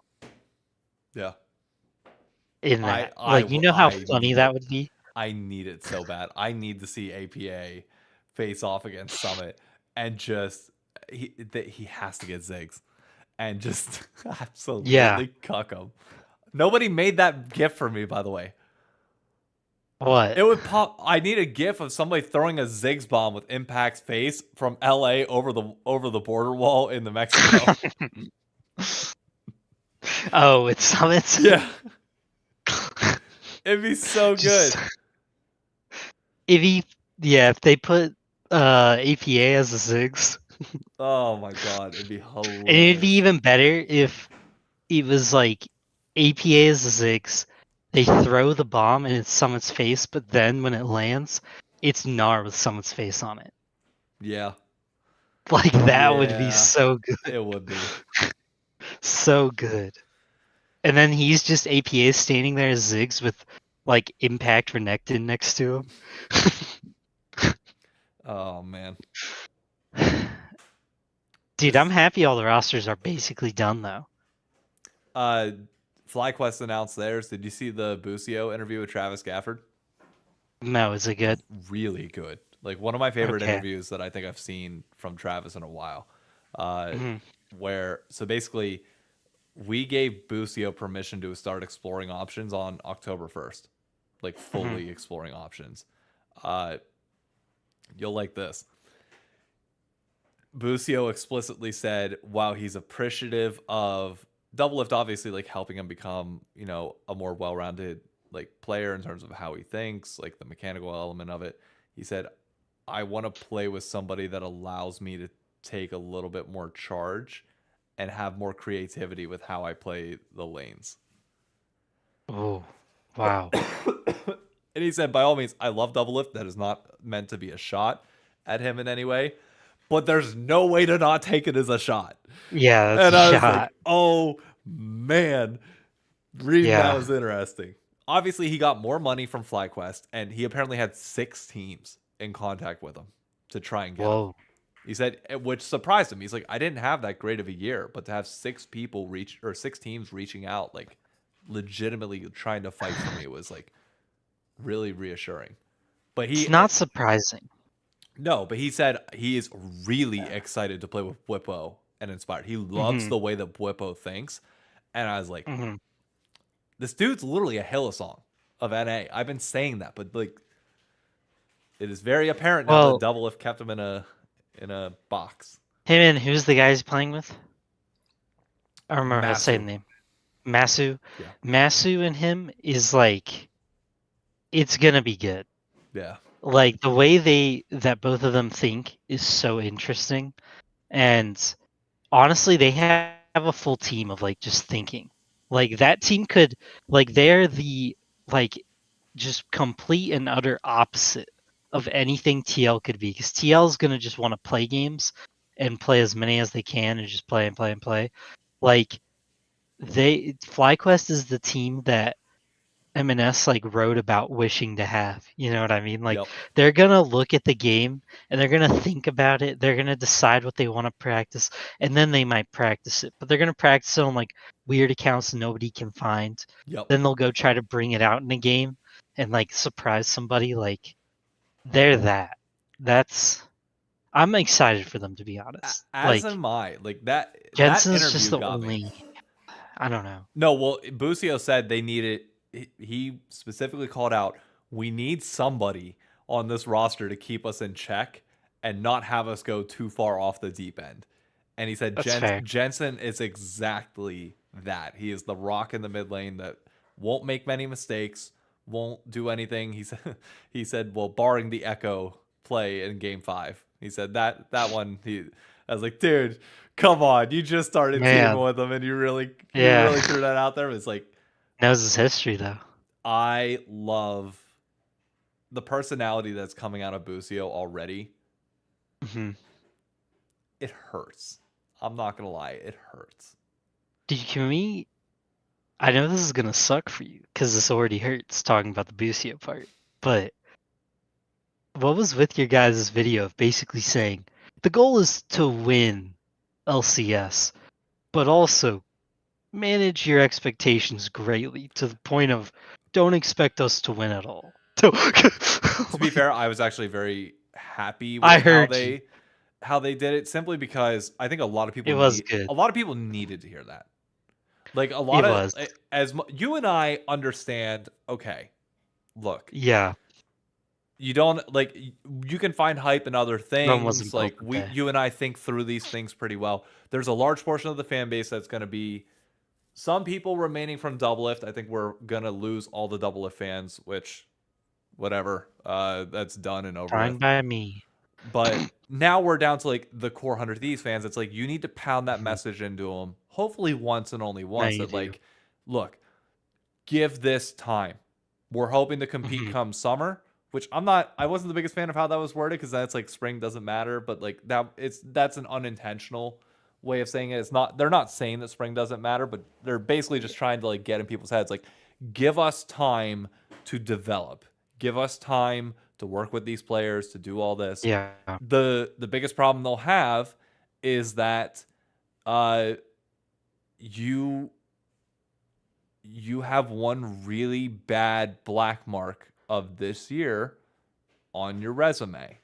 Yeah. in that. Like, you know how funny need that it. would be? I need it so bad. I need to see APA face off against Summit and just he has to get Ziggs and just Yeah. absolutely cuck him. Nobody made that GIF for me, by the way. What? It would pop. I need a GIF of somebody throwing a Ziggs bomb with Impact's face from LA over the border wall in the Mexico. Oh, it's Summits? Yeah. It'd be so Just- good. if they put APA as a Ziggs. Oh my god, it'd be And it'd hilarious. be even better if it was like APA as a Ziggs. They throw the bomb and it's Summit's face, but then when it lands, it's Gnar with Summit's face on it. Yeah, Like that would be Yeah. so good. it would be. So good. And then he's just APA standing there as Ziggs with like Impact Renekton next to him. Oh man. Dude, I'm happy all the rosters are basically done though. FlyQuest announced theirs. Did you see the Busio interview with Travis Gafford? No, is it good? Really good. Like one of my favorite Okay. interviews that I think I've seen from Travis in a while. Mhm. Where so basically we gave Busio permission to start exploring options on October 1st. Like fully exploring options. You'll like this. Busio explicitly said, while he's appreciative of Doublelift, obviously like helping him become, you know, a more well-rounded like player in terms of how he thinks, like the mechanical element of it. He said, I want to play with somebody that allows me to take a little bit more charge and have more creativity with how I play the lanes. Oh, wow. And he said, by all means, I love Doublelift. That is not meant to be a shot at him in any way, but there's no way to not take it as a shot. Yeah, that's And a I was shot. like, oh man, reading that Yeah. was interesting. Obviously, he got more money from FlyQuest, and he apparently had 6 teams in contact with him to try and get him. Whoa. He said, which surprised him. He's like, I didn't have that great of a year, but to have 6 teams reaching out, like legitimately trying to fight for me was like really reassuring. But It's not surprising. no, but he said he is really excited to play with Bwipo and Inspired. He loves the way that Bwipo thinks. And I was like, this dude's literally a Hillsong of NA. I've been saying that, but like it is very apparent now Well- that Doublelift kept him in a box. Him and who's the guy he's playing with? I don't remember how to say Masu. the name. Masu. Yeah. Masu and him is like, it's gonna be good. Yeah. Like the way that both of them think is so interesting, and honestly, they have a full team of like just thinking. Like that team could, like they're the like just complete and utter opposite of anything TL could be, because TL is gonna just want to play games and play as many as they can and just play and play and play. Like FlyQuest is the team that M&S like wrote about wishing to have. You know what I mean? Like Yep. they're gonna look at the game and they're gonna think about it. They're gonna decide what they want to practice, and then they might practice it. But they're gonna practice it on like weird accounts nobody can find. Yep. Then they'll go try to bring it out in a game and like surprise somebody. Like they're that. I'm excited for them, to be honest. As like am I. Like that. Jensen's that just the interview got me. only. I don't know. No, well, Busio said they needed. He specifically called out, we need somebody on this roster to keep us in check and not have us go too far off the deep end. And he said That's fair. Jensen is exactly that. He is the rock in the mid lane that won't make many mistakes, won't do anything. He said, well, barring the Echo play in Game 5, he said that one. I was like, dude, come on, you just started teaming with him, and you really threw that out there. It's like, Knows his history though. I love the personality that's coming out of Busio already. It hurts. I'm not gonna lie, it hurts. Dude, I know this is gonna suck for you because this already hurts talking about the Busio part, but what was with your guys' video of basically saying the goal is to win LCS, but also manage your expectations greatly to the point of don't expect us to win at all. So, To be fair, I was actually very happy I with heard you. how they did it, simply because I think It was good. a lot of people needed to hear that. Like a It lot of was. you and I understand. Okay, look, Yeah. you don't like you can find hype in other Rome things. wasn't built Like to pay. you and I think through these things pretty well. There's a large portion of the fan base that's going to be some people remaining from Doublelift. I think we're gonna lose all the Doublelift fans, which whatever. That's done and over with. Fine by me. But now we're down to like the core 100 Thieves fans. It's like you need to pound that Mhm. message into them, hopefully once and only Now once. you That do. like, look, give this time. We're hoping to compete Mhm. come summer, which I wasn't the biggest fan of how that was worded, because that's like spring doesn't matter, but like that's an unintentional way of saying it. It's not, they're not saying that spring doesn't matter, but they're basically just trying to like get in people's heads like, give us time to develop. Give us time to work with these players, to do all this. Yeah. The biggest problem they'll have is that uh you you have one really bad black mark of this year on your resume.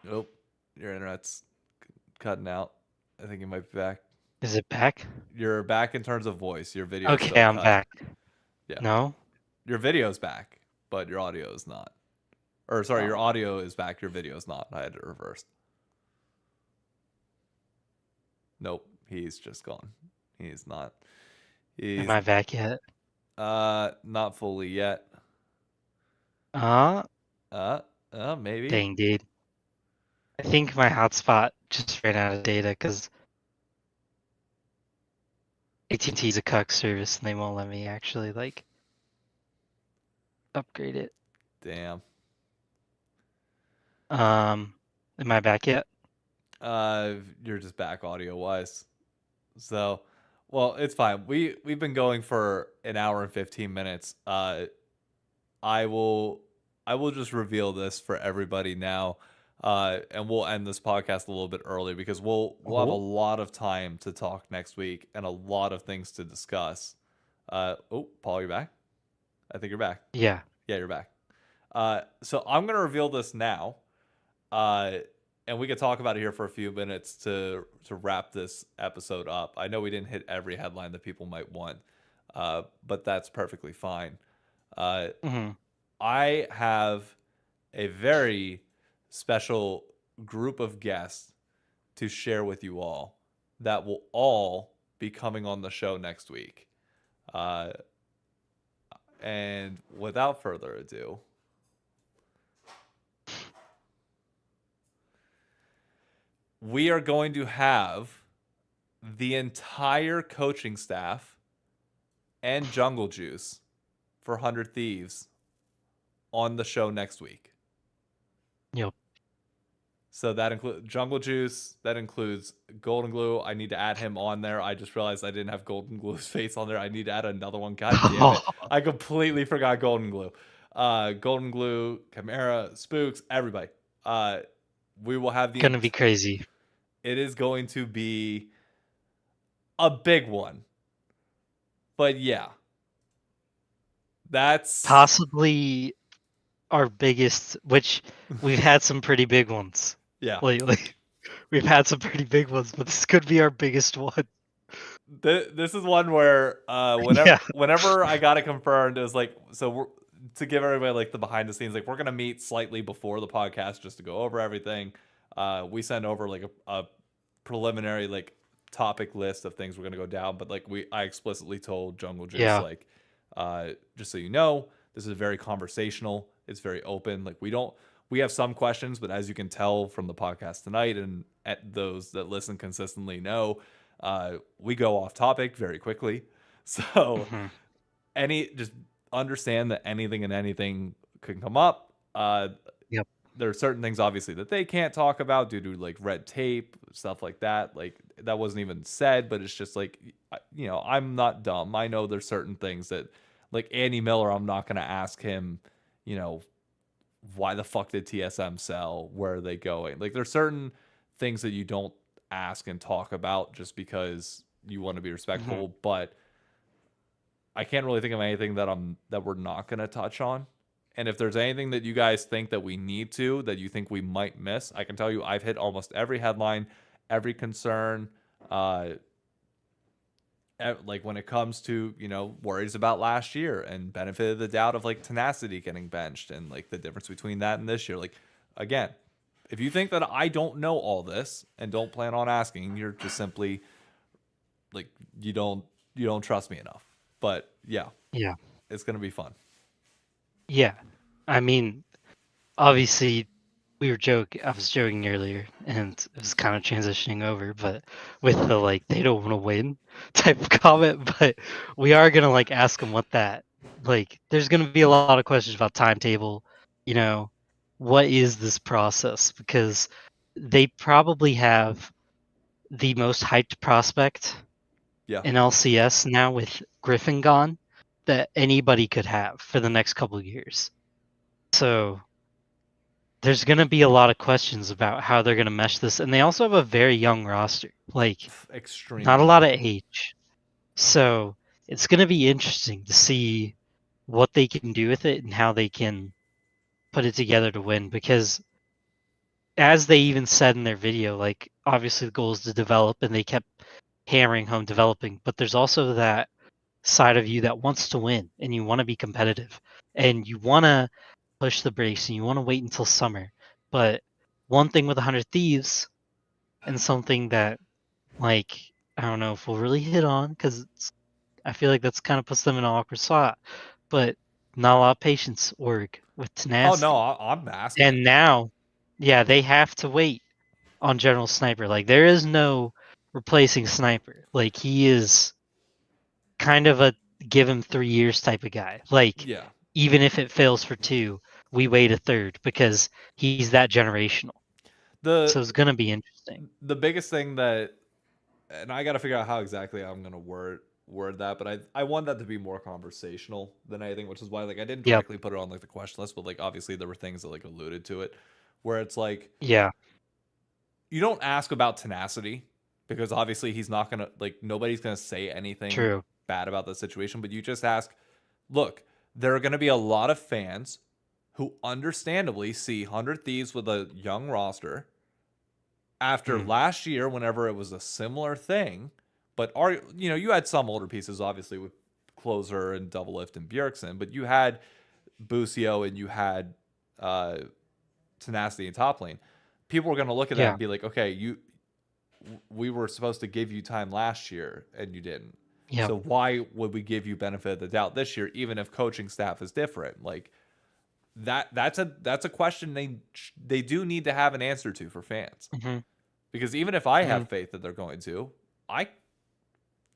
Nope, your internet's cutting out. I think you might be back. Is it back? You're back in terms of voice. Your video Okay, still I'm cut. back. Yeah, No? your video's back, but your audio is not. Or sorry, your Oh. audio is back. Your video is not. I had it reversed. Nope, he's just gone. He's not. Am He's I back yet? not fully yet. Uh, Maybe. dang, dude. I think my hotspot just ran out of data because AT&T is a cuck service and they won't let me actually like upgrade it. Damn. Am I back yet? You're just back audio wise. So, well, it's fine. We've been going for an hour and 15 minutes. I will just reveal this for everybody now. And we'll end this podcast a little bit early because we'll have a Oh. lot of time to talk next week and a lot of things to discuss. Paul, you're back? I think you're back. Yeah. Yeah, you're back. So I'm gonna reveal this now, and we could talk about it here for a few minutes to wrap this episode up. I know we didn't hit every headline that people might want, but that's perfectly fine. hmm I have a very special group of guests to share with you all that will all be coming on the show next week. And without further ado, we are going to have the entire coaching staff and Jungle Juice for 100 Thieves on the show next week. Yep. So that includes Jungle Juice. That includes Golden Glue. I need to add him on there. I just realized I didn't have Golden Glue's face on there. I need to add another one. God damn it. I completely forgot Golden Glue. Golden Glue, Chimera, Spooks, everybody. We will have the... Gonna be crazy. It is going to be a big one. But yeah. That's... Possibly our biggest, which we've had some pretty big ones Yeah. lately. We've had some pretty big ones, but this could be our biggest one. This is one where whenever I got it confirmed, it was like, so to give everybody like the behind the scenes, like we're gonna meet slightly before the podcast just to go over everything. We send over like a preliminary like topic list of things we're gonna go down, but like I explicitly told Jungle Juice like, just so you know, this is very conversational. It's very open. Like we have some questions, but as you can tell from the podcast tonight and at those that listen consistently know, we go off topic very quickly. So just understand that anything and anything can come up. Yep. There are certain things obviously that they can't talk about due to like red tape, stuff like that. Like that wasn't even said, but it's just like, I'm not dumb. I know there's certain things that like Andy Miller, I'm not going to ask him, why the fuck did TSM sell? Where are they going? Like there's certain things that you don't ask and talk about just because you want to be Mhm. respectful, but I can't really think of anything that we're not going to touch on. And if there's anything that you guys think that we need to, that you think we might miss, I can tell you I've hit almost every headline, every concern, uh, like when it comes to, worries about last year and benefit of the doubt of like tenacity getting benched and like the difference between that and this year. Like, again, if you think that I don't know all this and don't plan on asking, you're just simply like you don't trust me enough. But yeah, Yeah. it's gonna be fun. Yeah. I mean, obviously, I was joking earlier, and it was kind of transitioning over, but with the like they don't want to win type of comment, but we are gonna like ask them what that like. There's gonna be a lot of questions about timetable. You know, what is this process? Because they probably have the most hyped prospect Yeah. in LCS now with Griffin gone that anybody could have for the next couple of years. So there's going to be a lot of questions about how they're going to mesh this. And they also have a very young roster, like not a Extremely lot young. of age. So it's going to be interesting to see what they can do with it and how they can put it together to win. Because as they even said in their video, like obviously the goal is to develop and they kept hammering home developing, but there's also that side of you that wants to win and you want to be competitive and you want to push the brakes and you want to wait until summer. But one thing with 100 Thieves and something that, like, I don't know if we'll really hit on because I feel like that's kind of puts them in an awkward spot, but not a lot of patience org with Oh no, tenacity. I'm asking it. And now, yeah, they have to wait on General Sniper. Like, there is no replacing Sniper. Like, he is kind of a give him 3 years type of guy. Like, Yeah. even if it fails for two, we wait a third because he's that generational. The So it's gonna be interesting. the biggest thing that, and I got to figure out how exactly I'm gonna word that, but I want that to be more conversational than anything, which is why like I didn't Yep. directly put it on like the question list, but like obviously there were things that like alluded to it, where it's like Yeah. you don't ask about tenacity because obviously he's not gonna like nobody's gonna say anything True. bad about the situation, but you just ask, look, there are gonna be a lot of fans who understandably see 100 Thieves with a young roster after Mm. last year whenever it was a similar thing, but you had some older pieces obviously with Closer and Double Lift and Bjergsen, but you had Busio and you had uh, Tenacity in top lane. People were going to look at that Yeah. and be like, okay, we were supposed to give you time last year and you didn't. Yep. So why would we give you benefit of the doubt this year, even if coaching staff is different? Like that's a question they do need to have an answer to for fans. Hmm. Because even if I Hmm. have faith that they're going to, I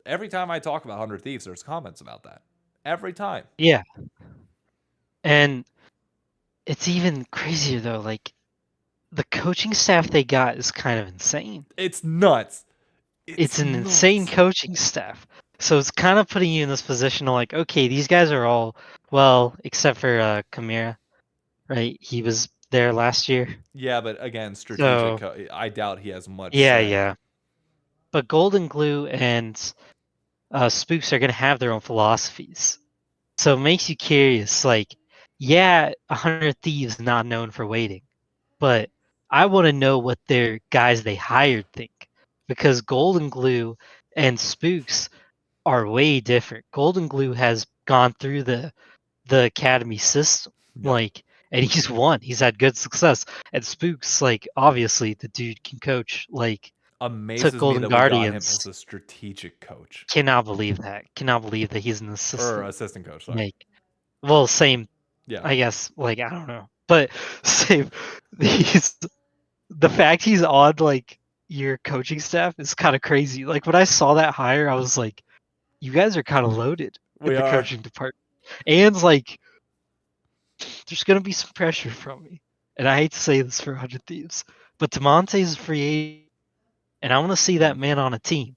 every time I talk about 100 Thieves, there's comments about that. Every time. Yeah. And it's even crazier though. Like the coaching staff they got is kind of insane. It's nuts. It's It's an insane nuts. coaching staff. So it's kind of putting you in this position of like, okay, these guys are all well, except for Kamira, right? He was there last year. Yeah, but again, strategic. So I doubt he has much yeah, say. yeah. But Golden Glue and Spooks are gonna have their own philosophies. So it makes you curious, like, yeah, 100 Thieves not known for waiting, but I want to know what their guys they hired think. Because Golden Glue and Spooks are way different. Golden Glue has gone through the academy system, Yep. like, and he's won. He's had good success. And Spooks, like, obviously the dude can coach. Like, took Amazes me Golden that we got him Guardians. as a strategic coach Cannot believe that. Cannot believe that he's an or assistant. assistant coach. Sorry. Like, well, same. Yeah. I guess. Like, I don't know, but same. He's the fact he's on like your coaching staff is kind of crazy. Like when I saw that hire, I was like, you guys are kind of loaded in We the are. coaching department. And like, there's gonna be some pressure from me. And I hate to say this for 100 Thieves, but Demonte's a free agent, and I want to see that man on a team.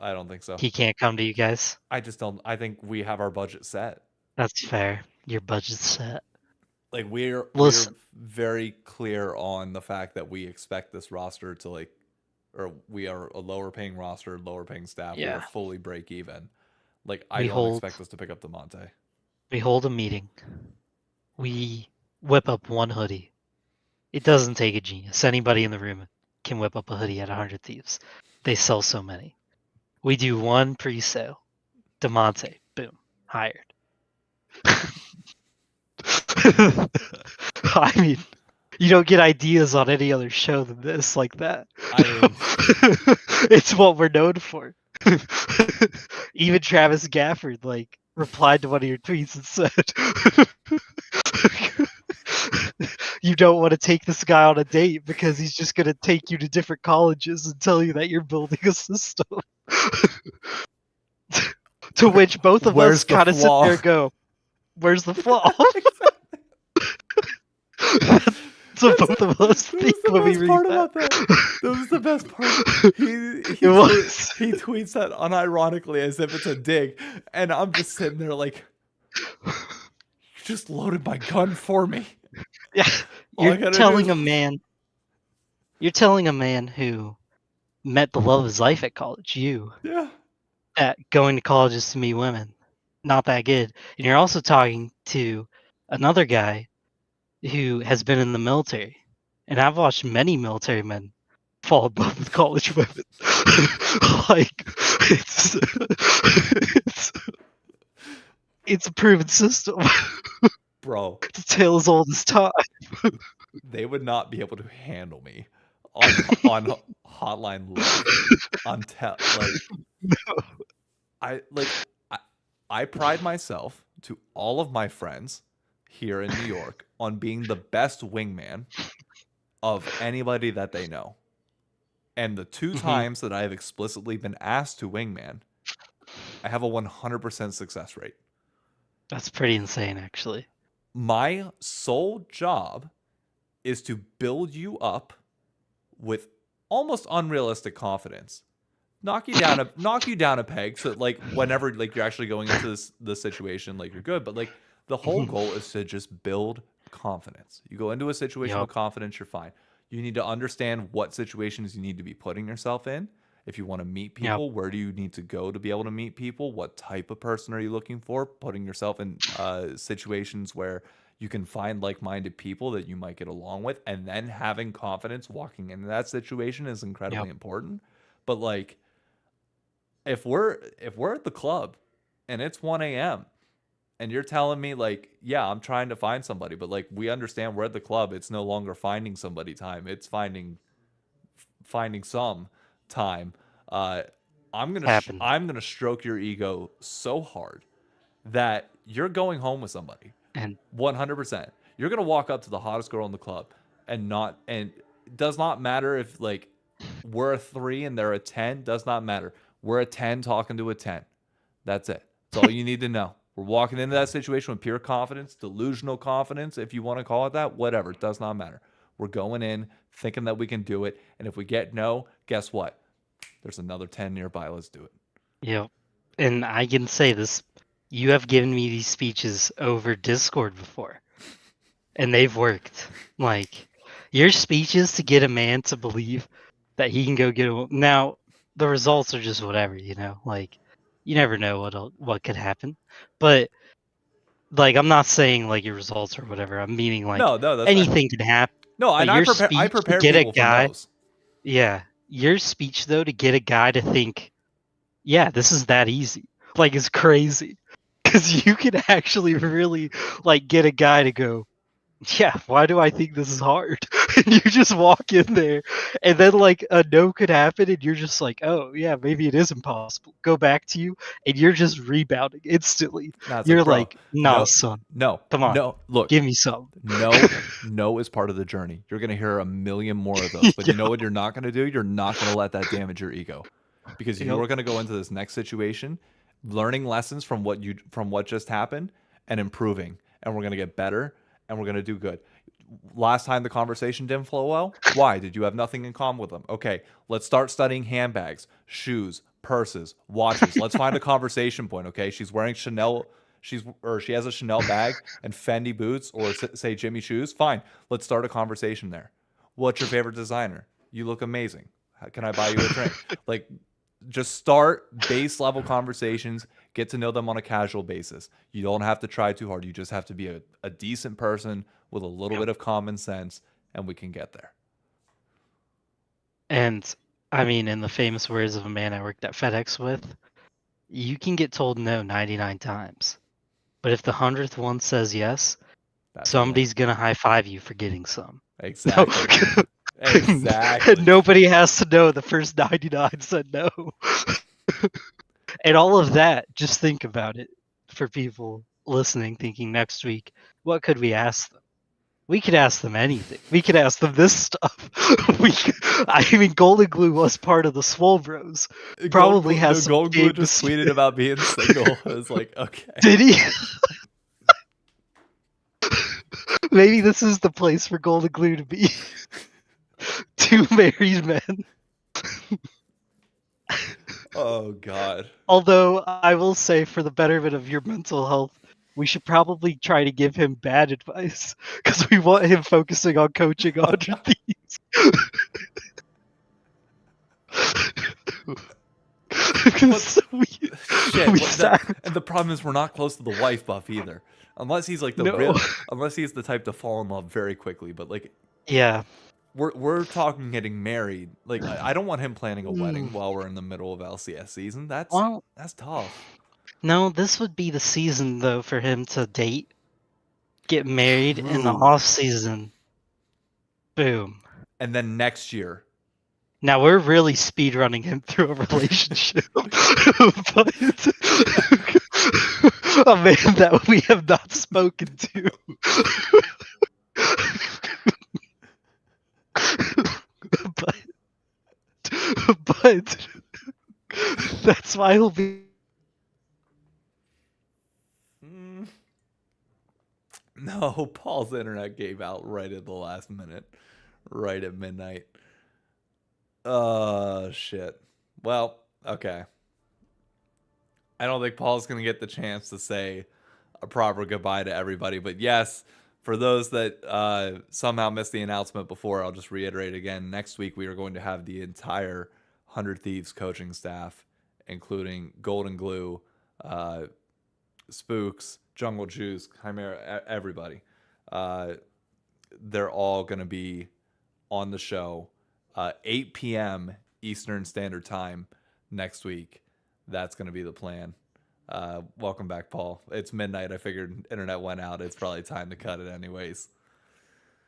I don't think so. He can't come to you guys. I just don't. I think we have our budget set. That's fair. Your budget's set. Like we're Listen, very clear on the fact that we expect this roster to like or we are a lower paying roster, lower paying staff. We are Yeah. fully break even. Like I We don't hold expect us to pick up Demonte. we hold a meeting. We whip up one hoodie. It doesn't take a genius. Anybody in the room can whip up a hoodie at 100 Thieves. They sell so many. We do one pre-sale. Demonte, boom, hired. I mean, you don't get ideas on any other show than this like that. I mean, It's what we're known for. Even Travis Gafford like replied to one of your tweets and said, "You don't want to take this guy on a date because he's just going to take you to different colleges and tell you that you're building a system." To which both of where's us the kind of sit flaw? there and go, "Where's the flaw?" So both of us think when we read that. That was the best part. It was. He tweets that unironically as if it's a dig, and I'm just sitting there like, you just loaded my gun for me. Yeah, All I you're gotta do telling is- a man. You're telling a man who met the love of his life at college. You Yeah. that going to colleges to meet women, not that good. And you're also talking to another guy who has been in the military. And I've watched many military men fall in love with college women. Like it's a proven system. Bro, It's a tale as old as time. they would not be able to handle me on Hotline Live. I pride myself to all of my friends here in New York on being the best wingman of anybody that they know. And the two times that I have explicitly been asked to wingman, I have a 100% success rate. That's pretty insane, actually. My sole job is to build you up with almost unrealistic confidence. Knock you down a peg so that, like, whenever like you're actually going into the situation, like, you're good. But like the whole goal is to just build confidence. You go into a situation with confidence, you're fine. You need to understand what situations you need to be putting yourself in. If you want to meet people, where do you need to go to be able to meet people? What type of person are you looking for? Putting yourself in situations where you can find like-minded people that you might get along with, and then having confidence walking into that situation is incredibly important. But like, if we're at the club and it's 1 a.m. and you're telling me like, yeah, I'm trying to find somebody, but like, we understand we're at the club. It's no longer finding somebody time. It's finding some time. I'm gonna stroke your ego so hard that you're going home with somebody. And 100%. You're gonna walk up to the hottest girl in the club and it does not matter if like we're a 3 and they're a 10. Does not matter. We're a 10 talking to a 10. That's it. That's all you need to know. We're walking into that situation with pure confidence, delusional confidence, if you want to call it that, whatever. It does not matter. We're going in thinking that we can do it. And if we get no, guess what? There's another 10 nearby. Let's do it. Yep. And I can say this. You have given me these speeches over Discord before. And they've worked. Like, your speeches to get a man to believe that he can go get a... Now, the results are just whatever, you know? Like, you never know what could happen. But, like, I'm not saying, like, your results or whatever. I'm meaning, like, no, that's anything can happen. No, and I prepare get people a guy, for those. Yeah. Your speech, though, to get a guy to think, yeah, this is that easy. Like, it's crazy. Because you can actually really, like, get a guy to go, yeah, why do I think this is hard? And you just walk in there, and then like a no could happen, and you're just like, oh yeah, maybe it is impossible. Go back to you, and you're just rebounding instantly. You're like, nah, son. No, come on. No, look, give me some. No is part of the journey. You're gonna hear a million more of those, but you know what you're not gonna do? You're not gonna let that damage your ego, because you are gonna go into this next situation, learning lessons from what just happened and improving, and we're gonna get better. And we're going to do good. Last time the conversation didn't flow well. Why? Did you have nothing in common with them? Okay, let's start studying handbags, shoes, purses, watches. Let's find a conversation point, okay? She's wearing Chanel, she has a Chanel bag and Fendi boots, or say Jimmy shoes. Fine, let's start a conversation there. What's your favorite designer? You look amazing. Can I buy you a drink? Like, just start base level conversations, get to know them on a casual basis. You don't have to try too hard. You just have to be a decent person with a little bit of common sense, and we can get there. And I mean, in the famous words of a man I worked at FedEx with, you can get told no 99 times. But if the 100th one says yes, That's somebody's going to high five you for getting some. exactly. Exactly. And nobody has to know the first 99 said no. And all of that, just think about it for people listening, thinking next week, what could we ask them? We could ask them anything. We could ask them this stuff. I mean, Golden Glue was part of the Swole Bros. Probably has some Golden Glue big just tweeted about being single. I was like, okay. Did he? Maybe this is the place for Golden Glue to be. Two married men. Oh God. Although I will say, for the betterment of your mental health, we should probably try to give him bad advice because we want him focusing on coaching 100 Thieves. And the problem is we're not close to the wife buff either. Unless he's like unless he's the type to fall in love very quickly. But like, yeah, we're talking getting married. Like, I don't want him planning a wedding while we're in the middle of LCS season. That's tough. No, this would be the season though for him to date, get married in the off season. Boom. And then next year. Now we're really speed running him through a relationship. But a man that we have not spoken to. but that's why he'll be. No, Paul's internet gave out right at the last minute, right at midnight. Shit. Well, okay. I don't think Paul's going to get the chance to say a proper goodbye to everybody. But yes, for those that somehow missed the announcement before, I'll just reiterate again. Next week, we are going to have the entire 100 Thieves coaching staff, including Golden Glue, Spooks, Jungle Juice, Chimera, everybody. They're all going to be on the show 8 p.m. Eastern Standard Time next week. That's going to be the plan. Welcome back, Paul. It's midnight. I figured internet went out. It's probably time to cut it anyways.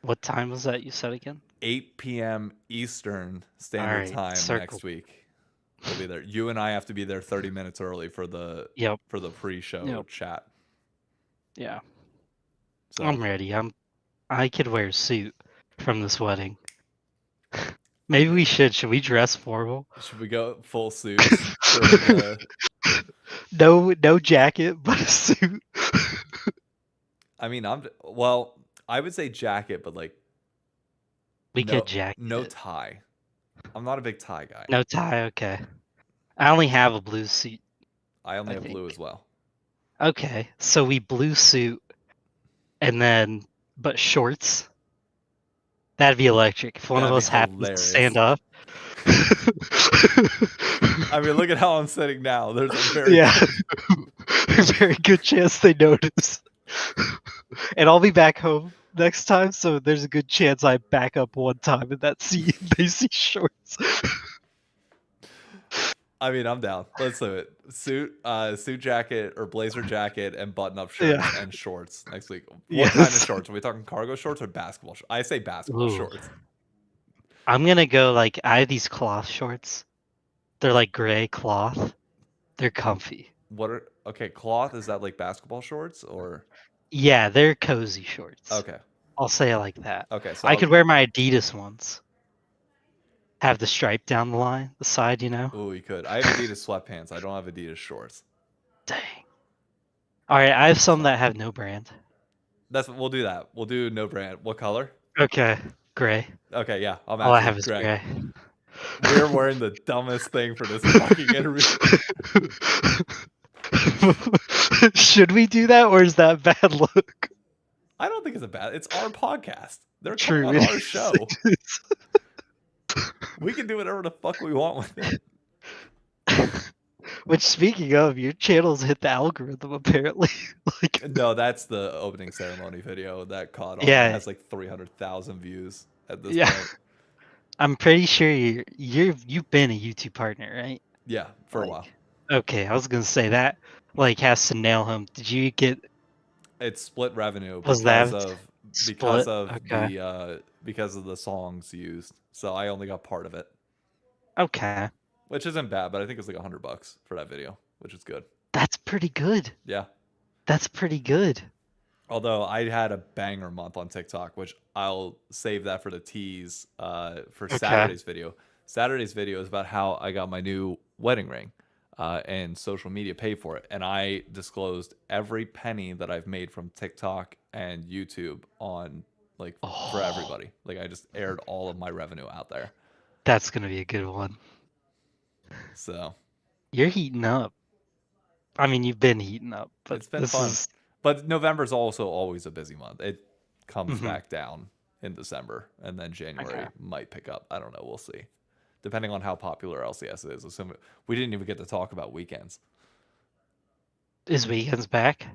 What time was that you said again? 8 p.m. Eastern Standard Time next week. We'll be there. You and I have to be there 30 minutes early for the pre-show chat. Yeah. So I'm ready. I could wear a suit from this wedding. Maybe we should. Should we dress formal? Should we go full suit? No jacket, but a suit. I mean, I would say jacket, but like we could jacket. No tie. I'm not a big tie guy. No tie, okay. I only have a blue suit. I only have blue as well. Okay, so we blue suit, and then but shorts. That'd be electric. If one of us happens to stand up. I mean, look at how I'm sitting now. There's a very good chance they notice. And I'll be back home next time, so there's a good chance I back up one time in that seat. They see shorts. I mean, I'm down. Let's do it. Suit jacket or blazer jacket and button-up shirts and shorts next week. What kind of shorts? Are we talking cargo shorts or basketball shorts? I say basketball shorts. I'm going to go I have these cloth shorts. They're like gray cloth. They're comfy. Cloth, is that like basketball shorts or? Yeah, they're cozy shorts. Okay. I'll say it like that. Okay. So I could wear my Adidas ones. Have the stripe down the side, you know? Oh, you could. I have Adidas sweatpants. I don't have Adidas shorts. Dang. All right, I have some that have no brand. We'll do that. We'll do no brand. What color? Okay, gray. Okay, yeah. All I have is gray. We're wearing the dumbest thing for this fucking interview. Should we do that, or is that a bad look? I don't think it's a bad. It's our podcast. They're coming on our show. We can do whatever the fuck we want with it. Which, speaking of, your channel's hit the algorithm apparently. Like, No, that's the opening ceremony video that caught on. It yeah, has like 300,000 views at this yeah. point. I'm pretty sure you've been a YouTube partner, right? Yeah, for a Like, while. okay, I was gonna say that like has to nail him. Did you get It's split revenue was because that of split? Okay. because of the songs used. So I only got part of it, Okay. which isn't bad, but I think it's like $100 for that video, which is good. That's pretty good. Yeah. That's pretty good. Although I had a banger month on TikTok, which I'll save that for the tease for Okay. Saturday's video. Saturday's video is about how I got my new wedding ring, and social media paid for it. And I disclosed every penny that I've made from TikTok and YouTube on like for Oh, everybody. Like I just aired all of my revenue out there. that's gonna be a good one. So You're heating up. I mean, you've been heating up, but it's been this fun. is But November's also always a busy month. It comes Mhm. back down in December, and then January Okay. might pick up. I don't know. We'll see. Depending on how popular LCS is. Assuming we didn't even get to talk about weekends. Is weekends back?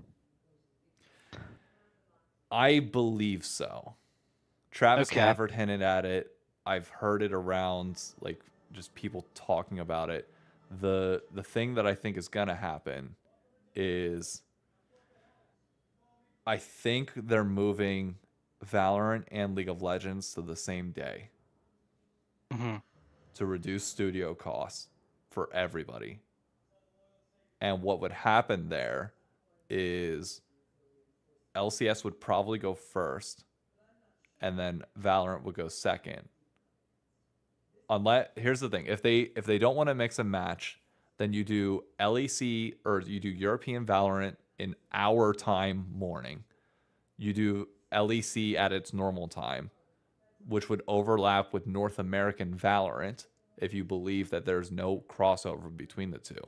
I believe so. Travis Okay. Gafford hinted at it. I've heard it around, like just people talking about it. The thing that I think is gonna happen is I think they're moving Valorant and League of Legends to the same day hmm to reduce studio costs for everybody. And what would happen there is LCS would probably go first, and then Valorant would go second. Unless here's the thing, if they don't want to mix and match, then you do LEC or you do European Valorant in our time morning. You do LEC at its normal time, which would overlap with North American Valorant if you believe that there's no crossover between the two.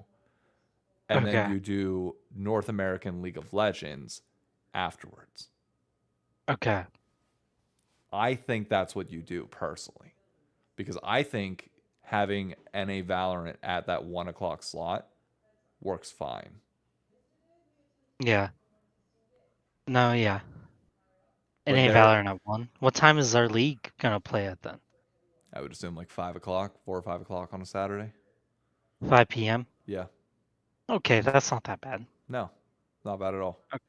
And then Okay. you do North American League of Legends afterwards. Okay. I think that's what you do personally, because I think having NA Valorant at that 1 o'clock slot works fine. Yeah. No, yeah. But NA there, Valorant at 1. What time is our league gonna play at then? I would assume like 5 o'clock, 4 or 5 o'clock on a Saturday. 5 p.m. Yeah, Okay, that's not that bad. no, not bad at all. Okay.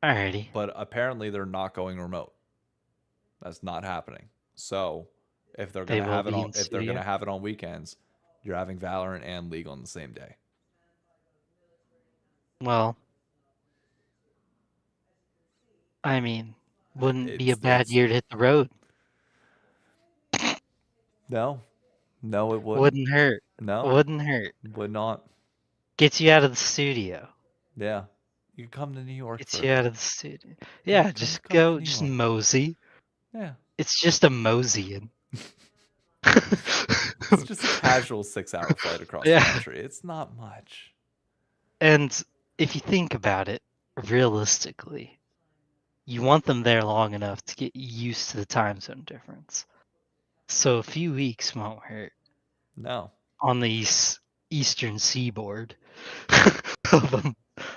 Alrighty. But apparently they're not going remote. That's not happening. So if they're They gonna will have it be on, in if they're gonna studio. have it on weekends, you're having Valorant and League on the same day. Well, I mean, wouldn't be a It's bad year to hit the road. no, no, it wouldn't. Wouldn't hurt. No, Wouldn't hurt. would not. Gets you out of the studio. Yeah, you can come to New York Gets for you a out bit. of the studio. Yeah, Come, just come to go, New just York. mosey. Yeah, It's just a moseying. it's just a casual 6-hour flight across the country. It's not much. And if you think about it realistically, you want them there long enough to get used to the time zone difference. So a few weeks won't hurt No, on the eastern seaboard of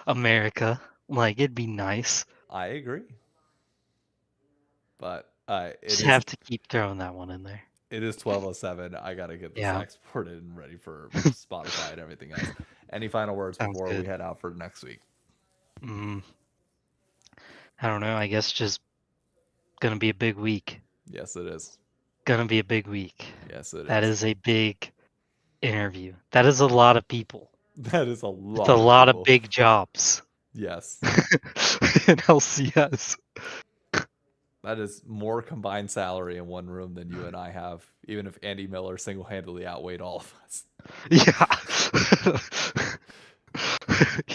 America. Like, it'd be nice. I agree. But Just have to keep throwing that one in there. it is 12:07. I gotta get this Yeah. exported and ready for Spotify and everything else. Any final words Sounds before we good. head out for next week? I don't know. I guess just gonna be a big week. Yes, it is. Gonna be a big week. Yes, it is. That is a big interview. That is a lot of people. That is a lot. It's a lot people. of big jobs. Yes. In LCS. That is more combined salary in one room than you and I have, even if Andy Miller single-handedly outweighed all of us. Yeah.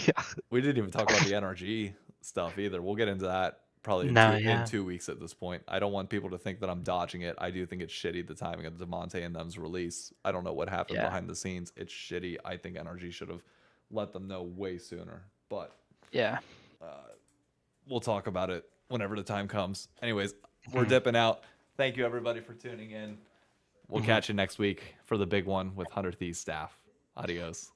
Yeah. We didn't even talk about the NRG stuff either. We'll get into that probably in 2 weeks at this point. I don't want people to think that I'm dodging it. I do think it's shitty, the timing of Demonte and them's release. I don't know what happened behind the scenes. It's shitty. I think NRG should have let them know way sooner. But yeah, we'll talk about it whenever the time comes. Anyways, we're dipping out. Thank you everybody for tuning in. we'll Mhm. catch you next week for the big one with 100 Thieves staff. Adios.